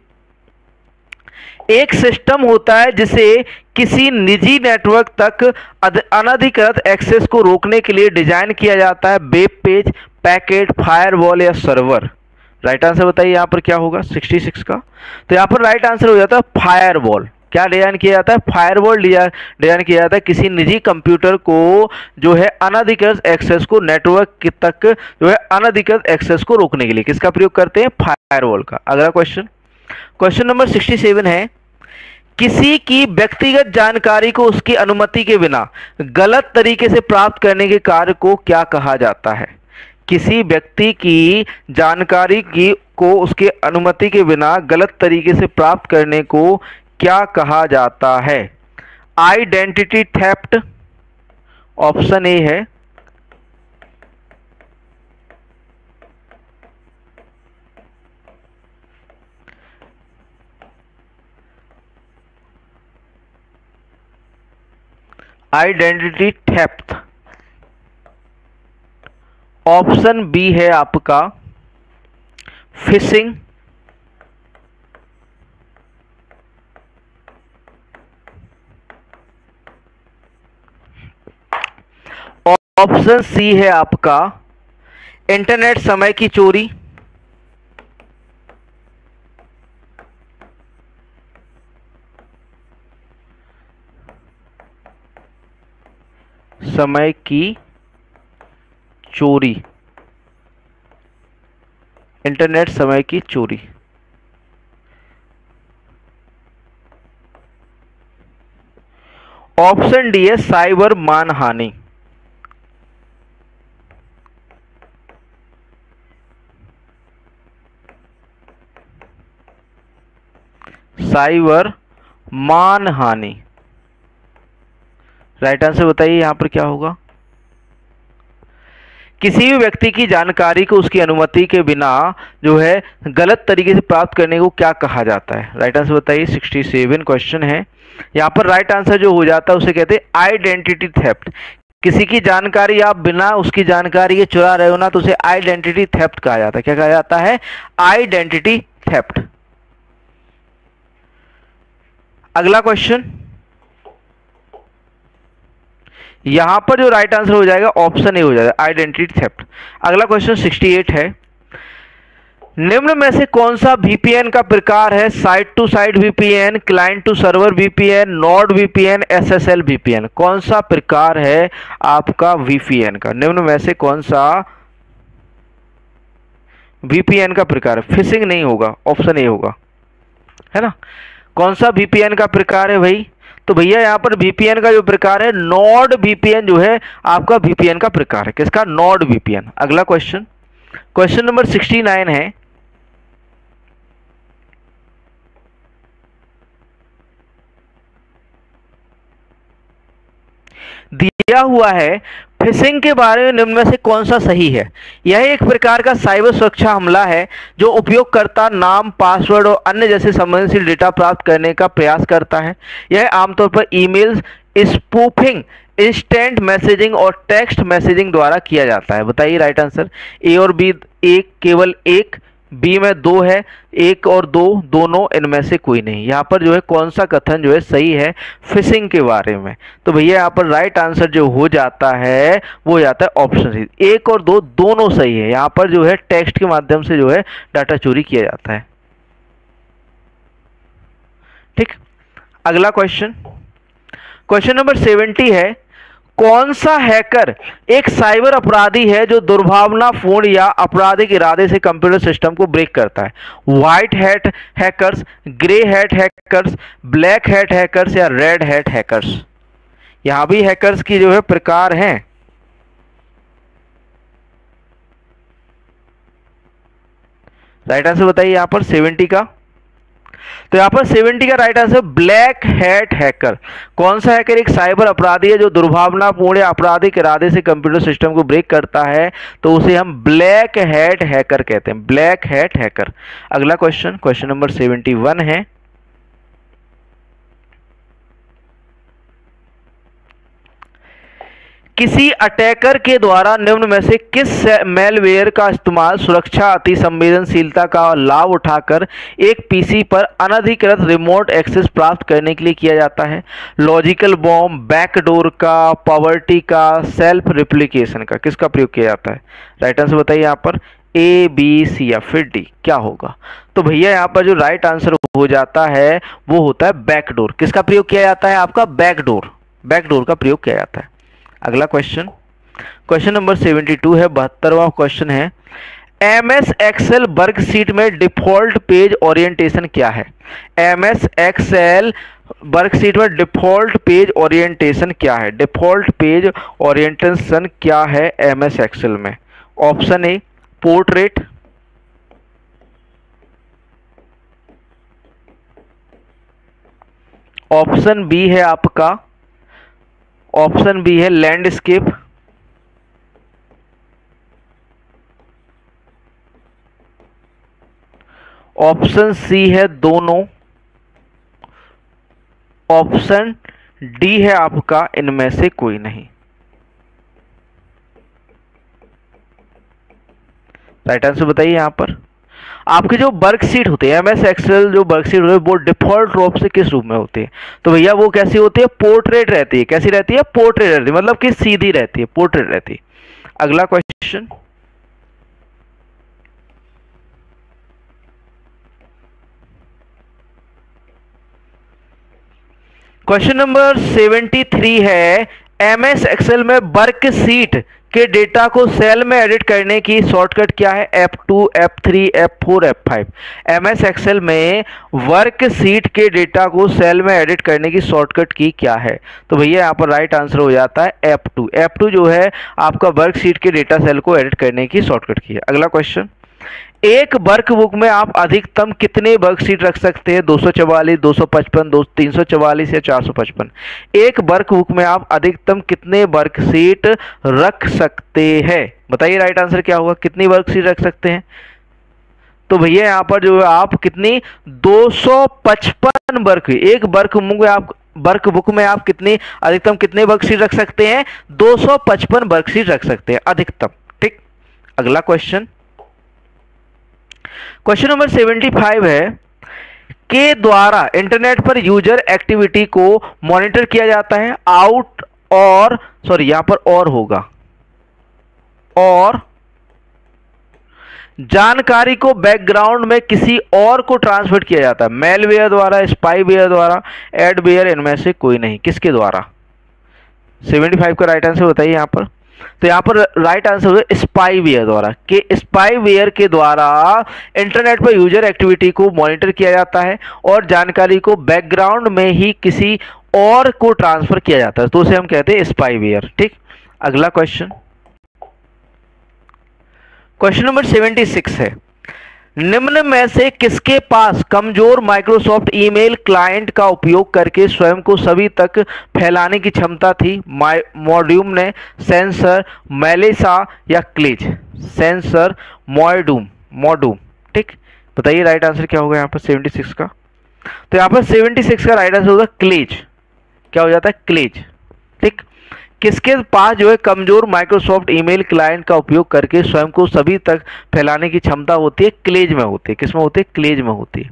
एक सिस्टम होता है जिसे किसी निजी नेटवर्क तक अनधिकृत एक्सेस को रोकने के लिए डिजाइन किया जाता है। वेब पेज, पैकेट, फायरवॉल या सर्वर। राइट आंसर बताइए यहाँ पर क्या होगा 66 का? तो यहाँ पर राइट आंसर हो जाता है फायरवॉल। क्या डिजाइन किया जाता है? फायरवॉल डिजाइन किया जाता है किसी निजी कंप्यूटर को जो है अनधिकृत एक्सेस को, नेटवर्क तक जो है अनधिकृत एक्सेस को रोकने के लिए किसका प्रयोग करते हैं? फायरवॉल का। अगला क्वेश्चन, क्वेश्चन नंबर 67 है, किसी की व्यक्तिगत जानकारी को उसकी अनुमति के बिना गलत तरीके से प्राप्त करने के कार्य को क्या कहा जाता है? किसी व्यक्ति की जानकारी को उसके अनुमति के बिना गलत तरीके से प्राप्त करने को क्या कहा जाता है? आइडेंटिटी थेफ्ट ऑप्शन ए है, आइडेंटिटी थेफ्ट। ऑप्शन बी है आपका फिशिंग, ऑप्शन सी है आपका इंटरनेट समय की चोरी, समय की चोरी, इंटरनेट समय की चोरी। ऑप्शन डी है साइबर मानहानि। साइबर मानहानि। राइट आंसर बताइए यहां पर क्या होगा? किसी भी व्यक्ति की जानकारी को उसकी अनुमति के बिना जो है गलत तरीके से प्राप्त करने को क्या कहा जाता है? राइट आंसर बताइए 67 क्वेश्चन है। यहाँ पर राइट आंसर जो हो जाता है उसे कहते हैं आइडेंटिटी थेफ्ट। किसी की जानकारी आप बिना उसकी जानकारी के चुरा रहे हो ना, तो उसे आइडेंटिटी थेफ्ट कहा जाता है। क्या कहा जाता है? Identity theft. अगला क्वेश्चन, यहां पर जो राइट आंसर हो जाएगा ऑप्शन ए हो जाएगा, आइडेंटिटी थेफ्ट। अगला क्वेश्चन 68 है, निम्न में से कौन सा वीपीएन का प्रकार है? Site to site VPN, client to server VPN, node VPN, SSL VPN. कौन सा प्रकार है आपका वीपीएन का? निम्न में से कौन सा वीपीएन का प्रकार है? फिशिंग नहीं होगा, ऑप्शन ए होगा, है ना। कौन सा वीपीएन का प्रकार है भाई? तो भैया यहां पर वीपीएन का जो प्रकार है नोड वीपीएन जो है आपका वीपीएन का प्रकार है। किसका? Node VPN. अगला क्वेश्चन, क्वेश्चन नंबर 69 है, दिया हुआ है फिशिंग के बारे में निम्न में से कौन सा सही है? यह एक प्रकार का साइबर सुरक्षा हमला है जो उपयोगकर्ता नाम, पासवर्ड और अन्य जैसे संवेदनशील डेटा प्राप्त करने का प्रयास करता है। यह आमतौर पर ईमेल्स, स्पूफिंग, इंस्टेंट मैसेजिंग और टेक्स्ट मैसेजिंग द्वारा किया जाता है। बताइए राइट आंसर। ए और बी, एक केवल एक, बी में दो है, एक और दो, दोनों, इनमें से कोई नहीं। यहाँ पर जो है कौन सा कथन जो है सही है फिशिंग के बारे में? तो भैया यहाँ पर राइट आंसर जो हो जाता है वो हो जाता है ऑप्शन सी, एक और दो दोनों सही है। यहाँ पर जो है टेक्स्ट के माध्यम से जो है डाटा चोरी किया जाता है। ठीक, अगला क्वेश्चन, क्वेश्चन नंबर 70 है, कौन सा हैकर एक साइबर अपराधी है जो दुर्भावनापूर्ण या आपराधिक इरादे से कंप्यूटर सिस्टम को ब्रेक करता है? White hat hackers, grey hat hackers, black hat hackers या रेड हैट हैकर्स? यहां भी हैकर्स की जो है प्रकार हैं। राइट आंसर बताइए यहां पर 70 का। तो यहां पर 70 का right answer black hat hacker. कौन सा हैकर एक साइबर अपराधी है जो दुर्भावनापूर्ण या आपराधिक इरादे से कंप्यूटर सिस्टम को ब्रेक करता है? तो उसे हम ब्लैक हैट हैकर कहते हैं, ब्लैक हैट हैकर। अगला क्वेश्चन, क्वेश्चन नंबर 71 है, किसी अटैकर के द्वारा निम्न में से किस मेलवेयर का इस्तेमाल सुरक्षा अति संवेदनशीलता का लाभ उठाकर एक पीसी पर अनधिकृत रिमोट एक्सेस प्राप्त करने के लिए किया जाता है? लॉजिकल बॉम्ब, बैकडोर का, पॉवर्टी का, सेल्फ रिप्लिकेशन का? किसका प्रयोग किया जाता है? राइट आंसर बताइए यहाँ पर, ए, बी, सी या फिर डी, क्या होगा? तो भैया यहाँ पर जो राइट आंसर हो जाता है वो होता है बैकडोर। किसका प्रयोग किया जाता है? आपका बैकडोर, बैकडोर का प्रयोग किया जाता है। अगला क्वेश्चन, क्वेश्चन नंबर 72 है, 72वां क्वेश्चन है, एमएस एक्सेल वर्कशीट में डिफॉल्ट पेज ओरिएंटेशन क्या है? एमएस एक्सेल वर्कशीट में डिफॉल्ट पेज ओरिएंटेशन क्या है? डिफॉल्ट पेज ओरिएंटेशन क्या है एमएस एक्सेल में? Option A portrait, option B है आपका, ऑप्शन बी है लैंडस्केप, ऑप्शन सी है दोनों, ऑप्शन डी है आपका इनमें से कोई नहीं। राइट आंसर बताइए यहां पर। आपके जो वर्कशीट होते हैं एमएस एक्सेल जो वर्कशीट होते हैं वो डिफॉल्ट रूप से किस रूप में होती है? तो भैया वो कैसी होती है? पोर्ट्रेट रहती है। कैसी रहती है? पोर्ट्रेट रहती है, मतलब कि सीधी रहती है, पोर्ट्रेट रहती है। अगला क्वेश्चन, क्वेश्चन नंबर 73 है, एमएस एक्सेल में वर्कशीट के डेटा को सेल में एडिट करने की शॉर्टकट क्या है? F2, F3, F4, F5। MS Excel में वर्कशीट के डेटा को सेल में एडिट करने की शॉर्टकट की क्या है? तो भैया यहाँ पर राइट आंसर हो जाता है F2। F2 जो है आपका वर्कशीट के डेटा सेल को एडिट करने की शॉर्टकट की है। अगला क्वेश्चन, एक वर्कबुक में आप अधिकतम कितने वर्कशीट रख सकते हैं? 244, 255, 344 या 455? एक वर्कबुक में आप अधिकतम कितने वर्कशीट रख सकते हैं? बताइए राइट आंसर क्या होगा, कितनी वर्कशीट रख सकते हैं? तो भैया यहाँ पर जो है आप कितनी 255 वर्क, एक वर्कबुक में आप कितनी अधिकतम कितने वर्कशीट रख सकते हैं? 255 वर्कशीट रख सकते हैं अधिकतम। ठीक, अगला क्वेश्चन, क्वेश्चन नंबर 75 है, के द्वारा इंटरनेट पर यूजर एक्टिविटी को मॉनिटर किया जाता है। आउट और सॉरी यहां पर और होगा, और जानकारी को बैकग्राउंड में किसी और को ट्रांसफर किया जाता है। मेलवेयर द्वारा, स्पाईवेयर द्वारा, एडवेयर, इनमें से कोई नहीं। किसके द्वारा? 75 का राइट आंसर बताइए यहां पर। तो यहां पर राइट आंसर होगा स्पाईवेयर द्वारा, कि स्पाईवेयर के द्वारा इंटरनेट पर यूजर एक्टिविटी को मॉनिटर किया जाता है और जानकारी को बैकग्राउंड में ही किसी और को ट्रांसफर किया जाता है, तो उसे हम कहते हैं स्पाईवेयर। ठीक, अगला क्वेश्चन, क्वेश्चन नंबर 76 है, निम्न में से किसके पास कमजोर माइक्रोसॉफ्ट ईमेल क्लाइंट का उपयोग करके स्वयं को सभी तक फैलाने की क्षमता थी? मॉड्यूम ने, सेंसर, मेलिसा या क्लेज? सेंसर, मॉड्यूम। ठीक, बताइए राइट आंसर क्या होगा यहाँ पर 76 का। तो यहाँ पर 76 का राइट आंसर होगा क्लेज। क्या हो जाता है? क्लेज। ठीक, किसके पास जो है कमजोर माइक्रोसॉफ्ट ईमेल क्लाइंट का उपयोग करके स्वयं को सभी तक फैलाने की क्षमता होती है? क्लेज में होती है। किसमें होती है? क्लेज में होती है।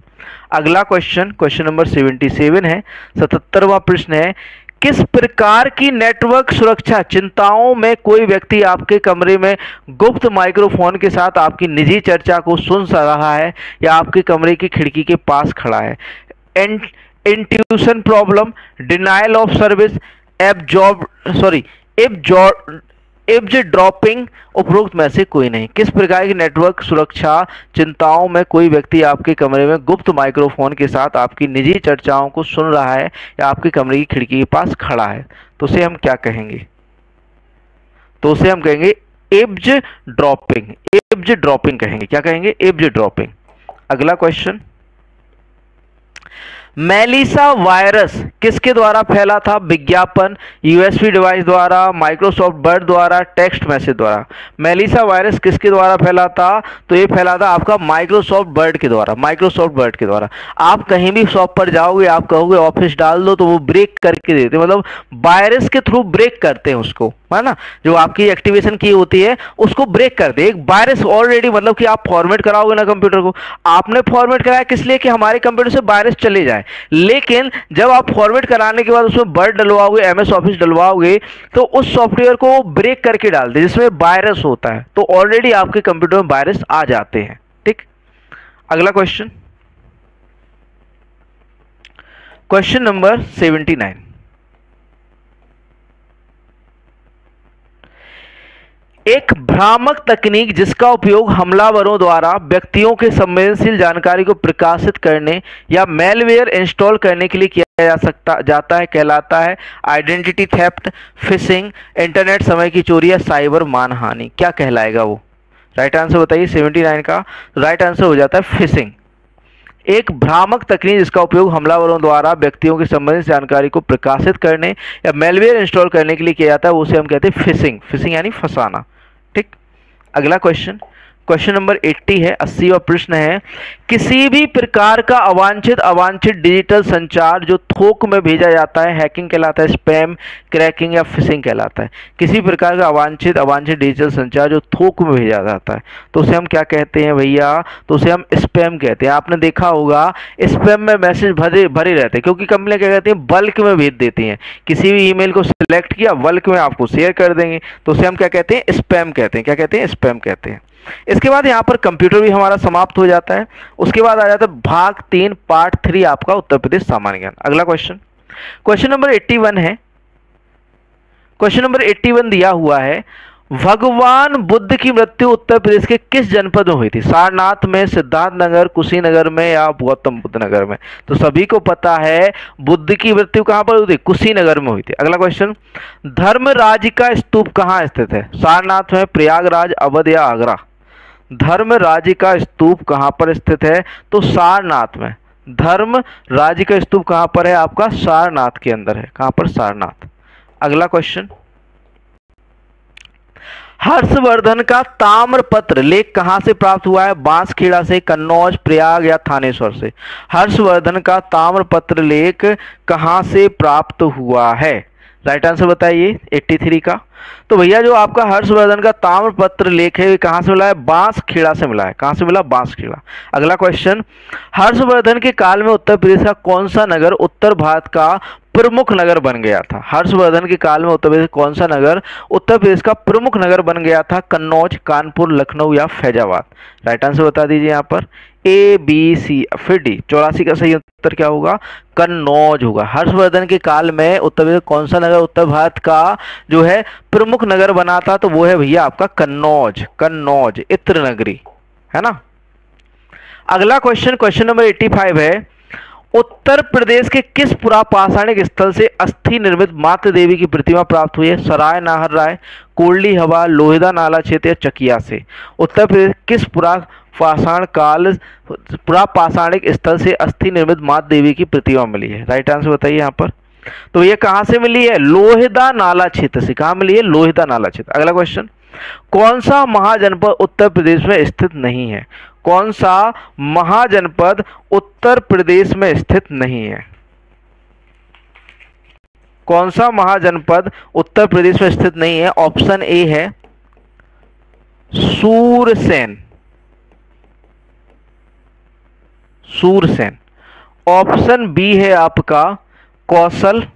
अगला क्वेश्चन, क्वेश्चन नंबर 77 है, 77वां प्रश्न है, किस प्रकार की नेटवर्क सुरक्षा चिंताओं में कोई व्यक्ति आपके कमरे में गुप्त माइक्रोफोन के साथ आपकी निजी चर्चा को सुन रहा है या आपके कमरे की खिड़की के पास खड़ा है? Intuition problem, denial of service, eavesdropping, उपरोक्त में से कोई नहीं। किस प्रकार की नेटवर्क सुरक्षा चिंताओं में कोई व्यक्ति आपके कमरे में गुप्त माइक्रोफोन के साथ आपकी निजी चर्चाओं को सुन रहा है या आपके कमरे की खिड़की के पास खड़ा है? तो उसे हम क्या कहेंगे? तो उसे हम कहेंगे एब्ज ड्रॉपिंग कहेंगे। क्या कहेंगे? एब्ज ड्रॉपिंग। अगला क्वेश्चन, मेलिसा वायरस किसके द्वारा फैला था? विज्ञापन, यूएसबी डिवाइस द्वारा, माइक्रोसॉफ्ट वर्ड द्वारा, टेक्स्ट मैसेज द्वारा? मेलिसा वायरस किसके द्वारा फैला था? तो ये फैला था आपका माइक्रोसॉफ्ट वर्ड के द्वारा। माइक्रोसॉफ्ट वर्ड के द्वारा। आप कहीं भी शॉप पर जाओगे, आप कहोगे ऑफिस डाल दो, तो वो ब्रेक करके देते, मतलब वायरस के थ्रू ब्रेक करते हैं उसको, है ना। जो आपकी एक्टिवेशन की होती है उसको ब्रेक कर दे। एक वायरस ऑलरेडी, मतलब कि आप फॉर्मेट कराओगे ना कंप्यूटर को, आपने फॉर्मेट कराया किस लिए? कि हमारे कंप्यूटर से वायरस चले जाए। लेकिन जब आप फॉर्मेट कराने के बाद उसमें वर्ड डलवाओगे, एमएस ऑफिस डलवाओगे, तो उस सॉफ्टवेयर को ब्रेक करके डाल दे जिसमें वायरस होता है, तो ऑलरेडी आपके कंप्यूटर में वायरस आ जाते हैं। ठीक, अगला क्वेश्चन, क्वेश्चन नंबर 79, एक भ्रामक तकनीक जिसका उपयोग हमलावरों द्वारा व्यक्तियों के संवेदनशील जानकारी को प्रकाशित करने या मेलवेयर इंस्टॉल करने के लिए किया जाता है कहलाता है आइडेंटिटी थेफ्ट, फिशिंग, इंटरनेट समय की चोरी या साइबर मानहानि। क्या कहलाएगा वो? राइट आंसर बताइए 79 का। राइट आंसर हो जाता है फिशिंग। एक भ्रामक तकनीक जिसका उपयोग हमलावरों द्वारा व्यक्तियों की संबंधित जानकारी को प्रकाशित करने या मेलवेयर इंस्टॉल करने के लिए किया जाता है, उसे हम कहते हैं फिशिंग। फिशिंग यानी फंसाना। ठीक, अगला क्वेश्चन, क्वेश्चन नंबर 80 है, 80वां प्रश्न है, किसी भी प्रकार का अवांछित डिजिटल संचार जो थोक में भेजा जाता है हैकिंग कहलाता है, स्पैम, क्रैकिंग या फिशिंग कहलाता है? किसी प्रकार का अवांछित डिजिटल संचार जो थोक में भेजा जाता है, तो उसे हम क्या कहते हैं भैया? तो उसे हम स्पैम कहते हैं। आपने देखा होगा स्पैम में मैसेज भरे रहते हैं, क्योंकि कंपनियां क्या कहती हैं, बल्क में भेज देती हैं। किसी भी ईमेल को सिलेक्ट किया, बल्क में आपको शेयर कर देंगे, तो उसे हम क्या कहते हैं? स्पैम कहते हैं। क्या कहते हैं? स्पैम कहते हैं। इसके बाद यहाँ पर कंप्यूटर भी हमारा समाप्त हो जाता है। उसके बाद आ जाता है भाग 3 पार्ट 3 आपका उत्तर प्रदेश सामान्य ज्ञान। अगला क्वेश्चन, क्वेश्चन नंबर 81 है। क्वेश्चन नंबर 81 दिया हुआ है, भगवान बुद्ध की मृत्यु उत्तर प्रदेश के किस जनपद में हुई थी? सारनाथ में, सिद्धार्थनगर, कुशीनगर में या गौतम बुद्ध नगर में? तो सभी को पता है बुद्ध की मृत्यु कहां पर हुई थी? कुशीनगर में हुई थी। अगला क्वेश्चन, धर्मराज का स्तूप कहां स्थित है? सारनाथ में, प्रयागराज, अवध या आगरा? धर्मराज का स्तूप कहां पर स्थित है? तो सारनाथ में। धर्मराज का स्तूप कहां पर है? आपका सारनाथ के अंदर है। कहां पर? सारनाथ। अगला क्वेश्चन, हर्षवर्धन का ताम्रपत्र लेख कहां से प्राप्त हुआ है? बांसखेड़ा से, कन्नौज, प्रयाग या थानेश्वर से? हर्षवर्धन का ताम्रपत्र लेख कहां से प्राप्त हुआ है? राइट आंसर बताइए 83 का। तो भैया जो आपका हर्षवर्धन का ताम्रपत्र लेख है कहाँ से मिला है? बांसखेड़ा से मिला है। कहाँ से मिला? बांसखेड़ा। अगला क्वेश्चन, हर्षवर्धन के काल में उत्तर प्रदेश का कौन सा नगर उत्तर भारत का प्रमुख नगर बन गया था? हर्षवर्धन के काल में उत्तर प्रदेश कौन सा नगर उत्तर प्रदेश का प्रमुख नगर बन गया था? कन्नौज, कानपुर, लखनऊ या फैजाबाद? राइट आंसर बता दीजिए यहाँ पर ए, बी, सी फिर डी। 84 का सही उत्तर क्या होगा? कन्नौज होगा। हर्षवर्धन के काल में उत्तर प्रदेश कौन सा नगर उत्तर भारत का जो है प्रमुख नगर बना था? तो वो है भैया आपका कन्नौज। कन्नौज इत्र नगरी है ना। अगला क्वेश्चन, क्वेश्चन नंबर 85 है, उत्तर प्रदेश के किस पुरापाषाणिक स्थल से अस्थि निर्मित मातृ देवी की प्रतिमा प्राप्त हुई है? सराय नाहर राय, कोल्डी हवा, लोहिदा नाला क्षेत्र या चकिया से? उत्तर प्रदेश किस पुरापाषाणिक स्थल से अस्थि निर्मित मातृ देवी की प्रतिमा मिली है? राइट आंसर बताइए यहाँ पर। तो ये कहां से मिली है? लोहिदा नाला क्षेत्र से। कहां मिली है? लोहिदा नाला क्षेत्र। अगला क्वेश्चन, कौन सा महाजनपद उत्तर प्रदेश में स्थित नहीं है? कौन सा महाजनपद उत्तर प्रदेश में स्थित नहीं है? कौन सा महाजनपद उत्तर प्रदेश में स्थित नहीं है? ऑप्शन ए है सूरसेन। सूरसेन। ऑप्शन बी है आपका कौशल।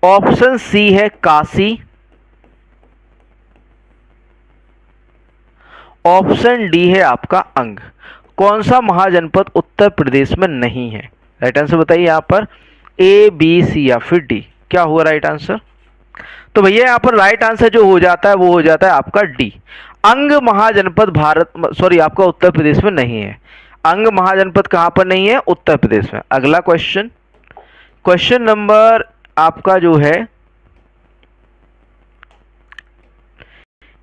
ऑप्शन सी है काशी। ऑप्शन डी है आपका अंग। कौन सा महाजनपद उत्तर प्रदेश में नहीं है? राइट आंसर बताइए यहाँ पर ए, बी, सी या फिर डी। क्या हुआ राइट आंसर? तो भैया यहाँ पर राइट आंसर जो हो जाता है वो हो जाता है आपका डी। अंग महाजनपद आपका उत्तर प्रदेश में नहीं है। अंग महाजनपद कहां पर नहीं है? उत्तर प्रदेश में। अगला क्वेश्चन, क्वेश्चन नंबर आपका जो है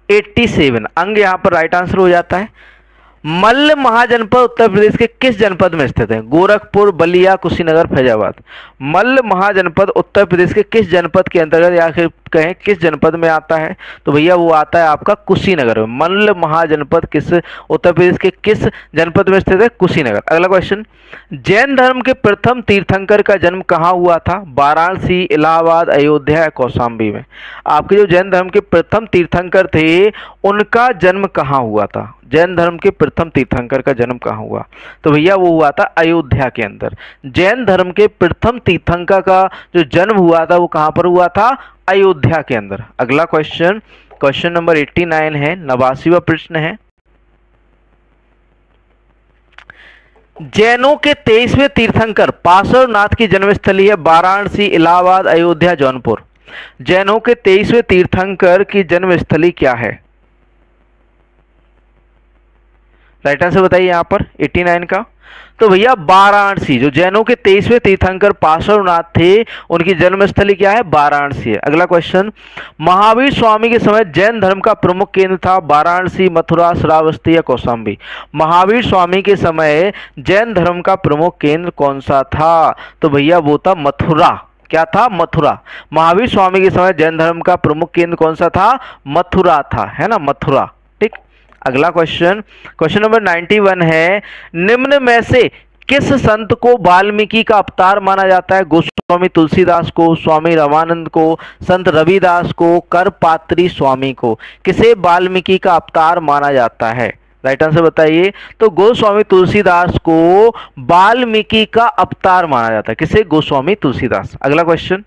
87, अंग यहां पर राइट आंसर हो जाता है। मल्ल महाजनपद उत्तर प्रदेश के किस जनपद में स्थित है? गोरखपुर, बलिया, कुशीनगर, फैजाबाद? मल्ल महाजनपद उत्तर प्रदेश के किस जनपद के अंतर्गत या फिर कहें किस जनपद में आता है? तो भैया वो आता है आपका कुशीनगर में। मल्ल महाजनपद किस उत्तर प्रदेश के किस जनपद में स्थित है? कुशीनगर। अगला क्वेश्चन, जैन धर्म के प्रथम तीर्थंकर का जन्म कहाँ हुआ था? वाराणसी, इलाहाबाद, अयोध्या या कौशाम्बी में? आपके जो जैन धर्म के प्रथम तीर्थंकर थे उनका जन्म कहाँ हुआ था? जैन धर्म के प्रथम तीर्थंकर का जन्म कहाँ हुआ? तो भैया वो हुआ था अयोध्या के अंदर। जैन धर्म के प्रथम तीर्थंकर का जो जन्म हुआ था वो कहाँ पर हुआ था? अयोध्या के अंदर। अगला क्वेश्चन, क्वेश्चन नंबर 89 है, 89वां प्रश्न है, जैनों के 23वें तीर्थंकर पार्श्वनाथ की जन्मस्थली है वाराणसी, इलाहाबाद, अयोध्या, जौनपुर? जैनों के 23वें तीर्थंकर की जन्मस्थली क्या है? राइट आंसर बताइए यहाँ पर 89 का। तो भैया वाराणसी। जो जैनों के 23वें तीर्थंकर पार्श्वनाथ थे उनकी जन्मस्थली क्या है? वाराणसी है। अगला क्वेश्चन, महावीर स्वामी के समय जैन धर्म का प्रमुख केंद्र था वाराणसी, मथुरा, श्रावस्ती या कौशाम्बी? महावीर स्वामी के समय जैन धर्म का प्रमुख केंद्र कौन सा था? तो भैया वो था मथुरा। क्या था? मथुरा। महावीर स्वामी के समय जैन धर्म का प्रमुख केंद्र कौन सा था? मथुरा था, है ना, मथुरा। ठीक। अगला क्वेश्चन, क्वेश्चन नंबर 91 है, निम्न में से किस संत को वाल्मीकि का अवतार माना जाता है? गोस्वामी तुलसीदास को, स्वामी रामानंद को, संत रविदास को, करपात्री स्वामी को? किसे वाल्मीकि का अवतार माना जाता है? राइट आंसर बताइए। तो गोस्वामी तुलसीदास को वाल्मीकि का अवतार माना जाता है। किसे? गोस्वामी तुलसीदास। अगला क्वेश्चन,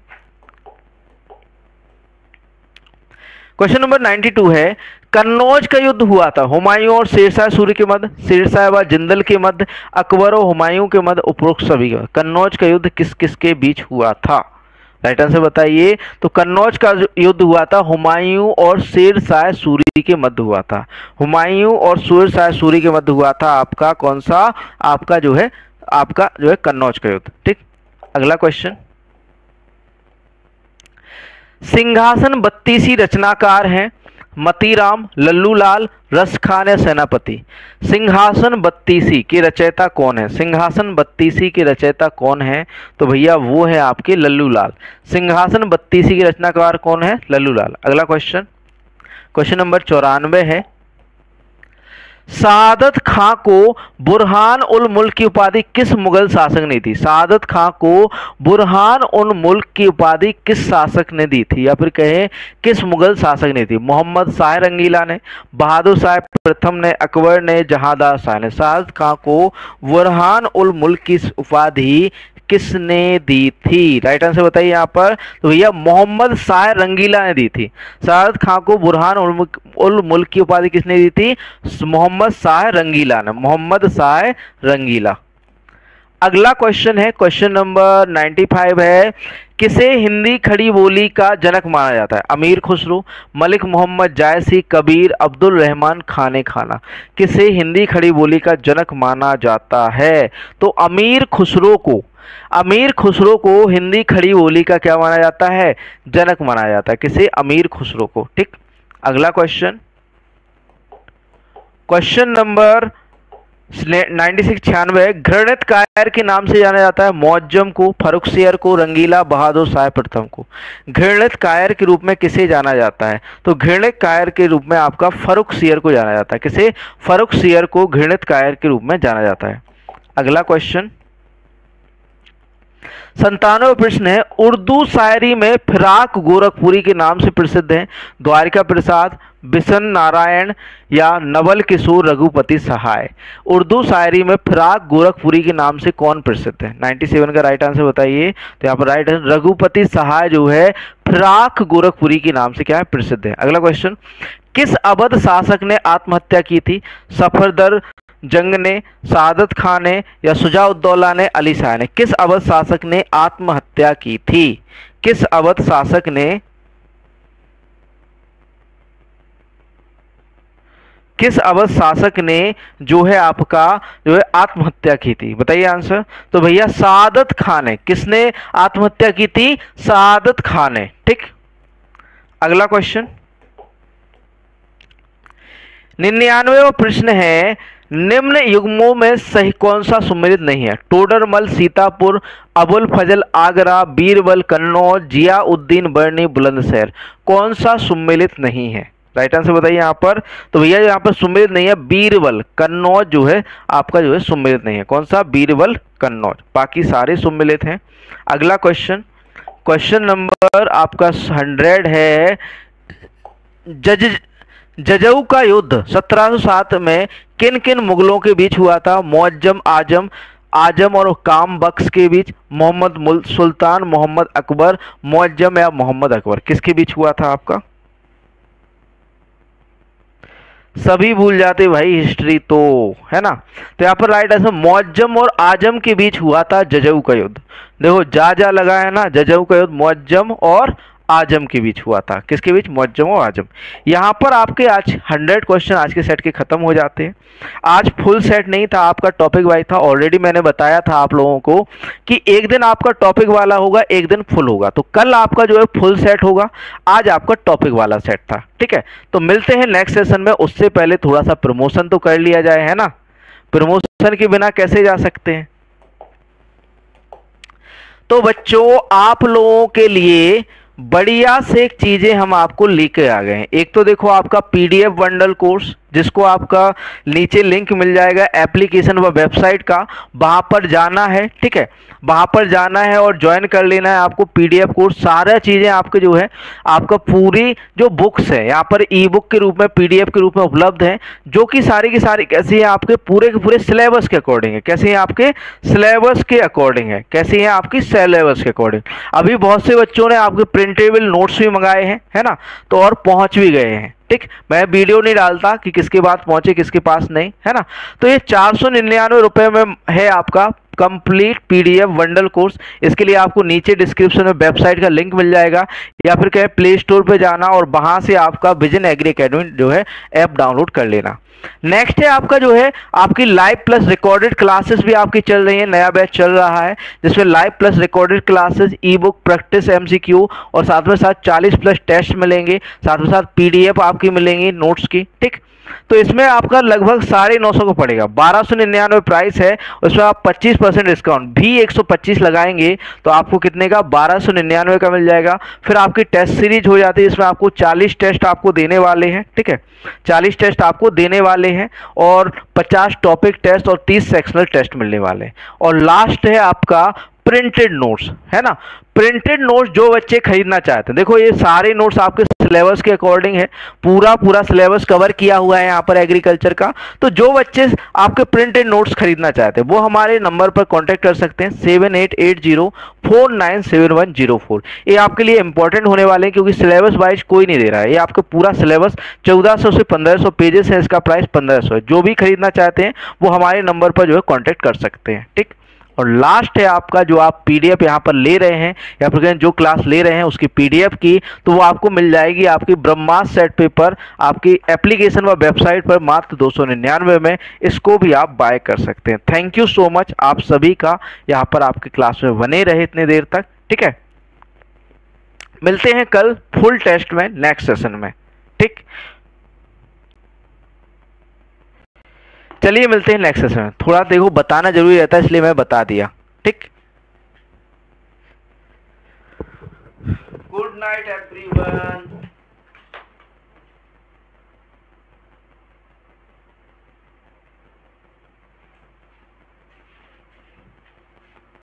क्वेश्चन नंबर 92 है, कन्नौज का युद्ध हुआ था हुमायूं और शेरशाह सूरी के मध्य, शेरशाह व जिंदल के मध्य, अकबर और हुमायूं के मध्य, उपरोक्त सभी के मध्य? कन्नौज का युद्ध किस किस के बीच हुआ था? राइट आंसर बताइए। तो कन्नौज का युद्ध हुआ था हुमायूं और शेरशाह सूरी के मध्य हुआ था। हुमायूं और शेरशाह सूरी के मध्य हुआ था आपका कौन सा? आपका जो है कन्नौज का युद्ध। ठीक। अगला क्वेश्चन, सिंहासन 32 रचनाकार हैं, मतीराम, लल्लूलाल, रसखान या सेनापति? सिंहासन 32 के रचयिता कौन है? सिंहासन 32 के रचयिता कौन है? तो भैया वो है आपके लल्लूलाल। सिंहासन 32 की रचनाकार कौन है? लल्लूलाल। अगला क्वेश्चन, क्वेश्चन नंबर 94 है, सादत खां को बुरहान उल मुल्क की उपाधि किस मुगल शासक ने दी? सादत खां को बुरहान उल मुल्क की उपाधि किस शासक ने दी थी, या फिर कहें किस मुगल शासक ने दी? मोहम्मद शाह रंगीला ने, बहादुर शाह प्रथम ने, अकबर ने, जहांदार शाह ने। सादत खां को बुरहान उल मुल्क की उपाधि किसने दी थी? राइट आंसर बताइए यहाँ पर। तो भैया मोहम्मद शाह रंगीला ने दी थी। सादत खां को बुरहान उल मुल्क की उपाधि किसने दी थी? मोहम्मद शाह रंगीला ने, मोहम्मद शाह रंगीला। अगला क्वेश्चन है, क्वेश्चन नंबर 95 है, किसे हिंदी खड़ी बोली का जनक माना जाता है? अमीर खुसरो, मलिक मोहम्मद जायसी, कबीर, अब्दुल रहमान खाने खाना। किसे हिंदी खड़ी बोली का जनक माना जाता है? तो अमीर खुसरो को हिंदी खड़ी बोली का क्या माना जाता है? जनक माना जाता है। किसे? अमीर खुसरो को। ठीक, अगला क्वेश्चन, क्वेश्चन नंबर 96 घृणित कायर के नाम से जाना जाता है? मुअज्जम को, फर्रुखसियर को, रंगीला, बहादुर शाह प्रथम को। घृणित कायर के रूप में किसे जाना जाता है? तो घृणित कायर के रूप में आपका फर्रुखसियर को जाना जाता है। किसे? फर्रुखसियर को घृणित कायर के रूप में जाना जाता है। अगला क्वेश्चन 97 प्रश्न है, उर्दू शायरी में फिराक गोरखपुरी के नाम से प्रसिद्ध हैं? द्वारिका प्रसाद, बिशन नारायण या नवल किशोर, रघुपति सहाय। उर्दू शायरी में फिराक गोरखपुरी के नाम से कौन प्रसिद्ध है? 97 का राइट आंसर बताइए। तो यहाँ पर राइट आंसर रघुपति सहाय जो है फिराक गोरखपुरी के नाम से क्या है? प्रसिद्ध है। अगला क्वेश्चन, किस अवध शासक ने आत्महत्या की थी? सफदर जंग ने, सादत खान ने या शुजा-उद-दौला ने, अली शाह ने। किस अवध शासक ने आत्महत्या की थी? किस अवध शासक ने जो है आपका जो है आत्महत्या की थी? बताइए आंसर। तो भैया सादत खान ने। किसने आत्महत्या की थी? सादत खान ने। ठीक, अगला क्वेश्चन 99वां प्रश्न है, निम्न युग्मों में सही कौन सा सुमेलित नहीं है? टोडरमल सीतापुर, अबुल फजल आगरा, बीरबल कन्नौज, जियाउद्दीन बर्नी बुलंदशहर। कौन सा सुमेलित नहीं है? राइट आंसर बताइए यहाँ पर। तो भैया यहाँ पर सुमेलित नहीं है बीरबल कन्नौज जो है आपका जो है सुमेलित नहीं है। कौन सा? बीरबल कन्नौज। बाकी सारे सुमेलित हैं। अगला क्वेश्चन, क्वेश्चन नंबर आपका 100 है, जजऊ का युद्ध 1707 में किन किन मुगलों के बीच हुआ था? मुअज्जम, आजम और काम बख्श के बीच, मोहम्मद सुल्तान, मोहम्मद अकबर, मुअज्जम या मोहम्मद अकबर। किसके बीच हुआ था आपका? सभी भूल जाते भाई हिस्ट्री तो, है ना। तो यहाँ पर राइट आंसर मुअज्जम और आजम के बीच हुआ था जजऊ का युद्ध। देखो जा लगा है ना, जजऊ का युद्ध मुअज्जम और आजम के बीच हुआ था। किसके बीच? मुअज्जम और आजम। यहाँ पर आपके आज 100 क्वेश्चन आज के सेट के खत्म हो जाते हैं। आज फुल सेट नहीं था, आपका टॉपिक वाइज था। ऑलरेडी मैंने बताया था आप लोगों को कि एक दिन आपका टॉपिक वाला होगा, एक दिन फुल होगा। तो कल आपका जो है फुल सेट होगा, आज आपका टॉपिक वाला सेट था। ठीक है, तो मिलते हैं नेक्स्ट सेशन में। उससे पहले थोड़ा सा प्रमोशन तो कर लिया जाए, है ना। प्रमोशन के बिना कैसे जा सकते हैं? तो बच्चों आप लोगों के लिए बढ़िया से चीजें हम आपको लेके आ गए हैं। एक तो देखो आपका पीडीएफ बंडल कोर्स, जिसको आपका नीचे लिंक मिल जाएगा एप्लीकेशन व वेबसाइट का, वहां पर जाना है। ठीक है, वहां पर जाना है और ज्वाइन कर लेना है आपको पीडीएफ कोर्स। सारा चीजें आपके जो है आपका पूरी जो बुक्स है यहाँ पर ई बुक के रूप में, पीडीएफ के रूप में उपलब्ध है, जो कि सारी की सारी कैसी है आपके पूरे के पूरे सिलेबस के अकॉर्डिंग है। कैसे है? आपके सिलेबस के अकॉर्डिंग है। कैसे है? आपकी सिलेबस के अकॉर्डिंग। अभी बहुत से बच्चों ने आपके प्रिंटेबल नोट्स भी मंगाए हैं, है ना, तो और पहुंच भी गए हैं। ठीक, मैं वीडियो नहीं डालता कि किसके पास पहुंचे किसके पास नहीं, है ना। तो ये 499 रुपए में है आपका कंप्लीट पीडीएफ बंडल कोर्स। इसके लिए आपको नीचे डिस्क्रिप्शन में वेबसाइट का लिंक मिल जाएगा, या फिर कहें प्ले स्टोर पे जाना और वहां से आपका विजन एग्री अकेडमी जो है ऐप डाउनलोड कर लेना। नेक्स्ट है आपका जो है आपकी लाइव प्लस रिकॉर्डेड क्लासेस भी आपकी चल रही है। नया बैच चल रहा है जिसमें लाइव प्लस रिकॉर्डेड क्लासेस, ई बुक, प्रैक्टिस, एमसीक्यू और साथ में साथ 40 प्लस टेस्ट मिलेंगे, साथ में साथ पीडीएफ आपकी मिलेंगी नोट्स की। ठीक, तो इसमें आपका लगभग 950 को पड़ेगा। 1299 प्राइस है, उसमें आप 25% डिस्काउंट भी 125 लगाएंगे तो आपको कितने का? 1299 का मिल जाएगा। फिर आपकी टेस्ट सीरीज हो जाती है, इसमें आपको 40 टेस्ट आपको देने वाले हैं। ठीक है, 40 टेस्ट आपको देने मिलने वाले हैं और 50 टॉपिक टेस्ट और 30 सेक्शनल टेस्ट मिलने वाले हैं। और लास्ट है आपका प्रिंटेड नोट्स, है ना। प्रिंटेड नोट्स जो बच्चे खरीदना चाहते हैं, देखो ये सारे नोट्स आपके सिलेबस के अकॉर्डिंग है, पूरा सिलेबस कवर किया हुआ है यहाँ पर एग्रीकल्चर का। तो जो बच्चे आपके प्रिंटेड नोट्स खरीदना चाहते हैं वो हमारे नंबर पर कांटेक्ट कर सकते हैं 7880497104। ये आपके लिए इंपॉर्टेंट होने वाले हैं क्योंकि सिलेबस वाइज कोई नहीं दे रहा है। ये आपका पूरा सिलेबस 1400 से 1500 पेजेस है, इसका प्राइस 1500 है। जो भी खरीदना चाहते हैं वो हमारे नंबर पर जो है कॉन्टेक्ट कर सकते हैं, ठीक। और लास्ट है आपका जो आप पीडीएफ यहाँ पर ले रहे हैं या फिर जो क्लास ले रहे हैं उसकी पीडीएफ की, तो वो आपको मिल जाएगी आपकी ब्रह्मास्त्र सेट पेपर आपकी एप्लीकेशन व वेबसाइट पर मात्र 299 में। इसको भी आप बाय कर सकते हैं। थैंक यू सो मच आप सभी का यहाँ पर आपकी क्लास में बने रहे इतने देर तक, ठीक है। मिलते हैं कल फुल टेस्ट में नेक्स्ट सेशन में, ठीक। चलिए मिलते हैं नेक्स्ट सेशन में। थोड़ा देखो बताना जरूरी रहता है इसलिए मैं बता दिया, ठीक। Good night everyone.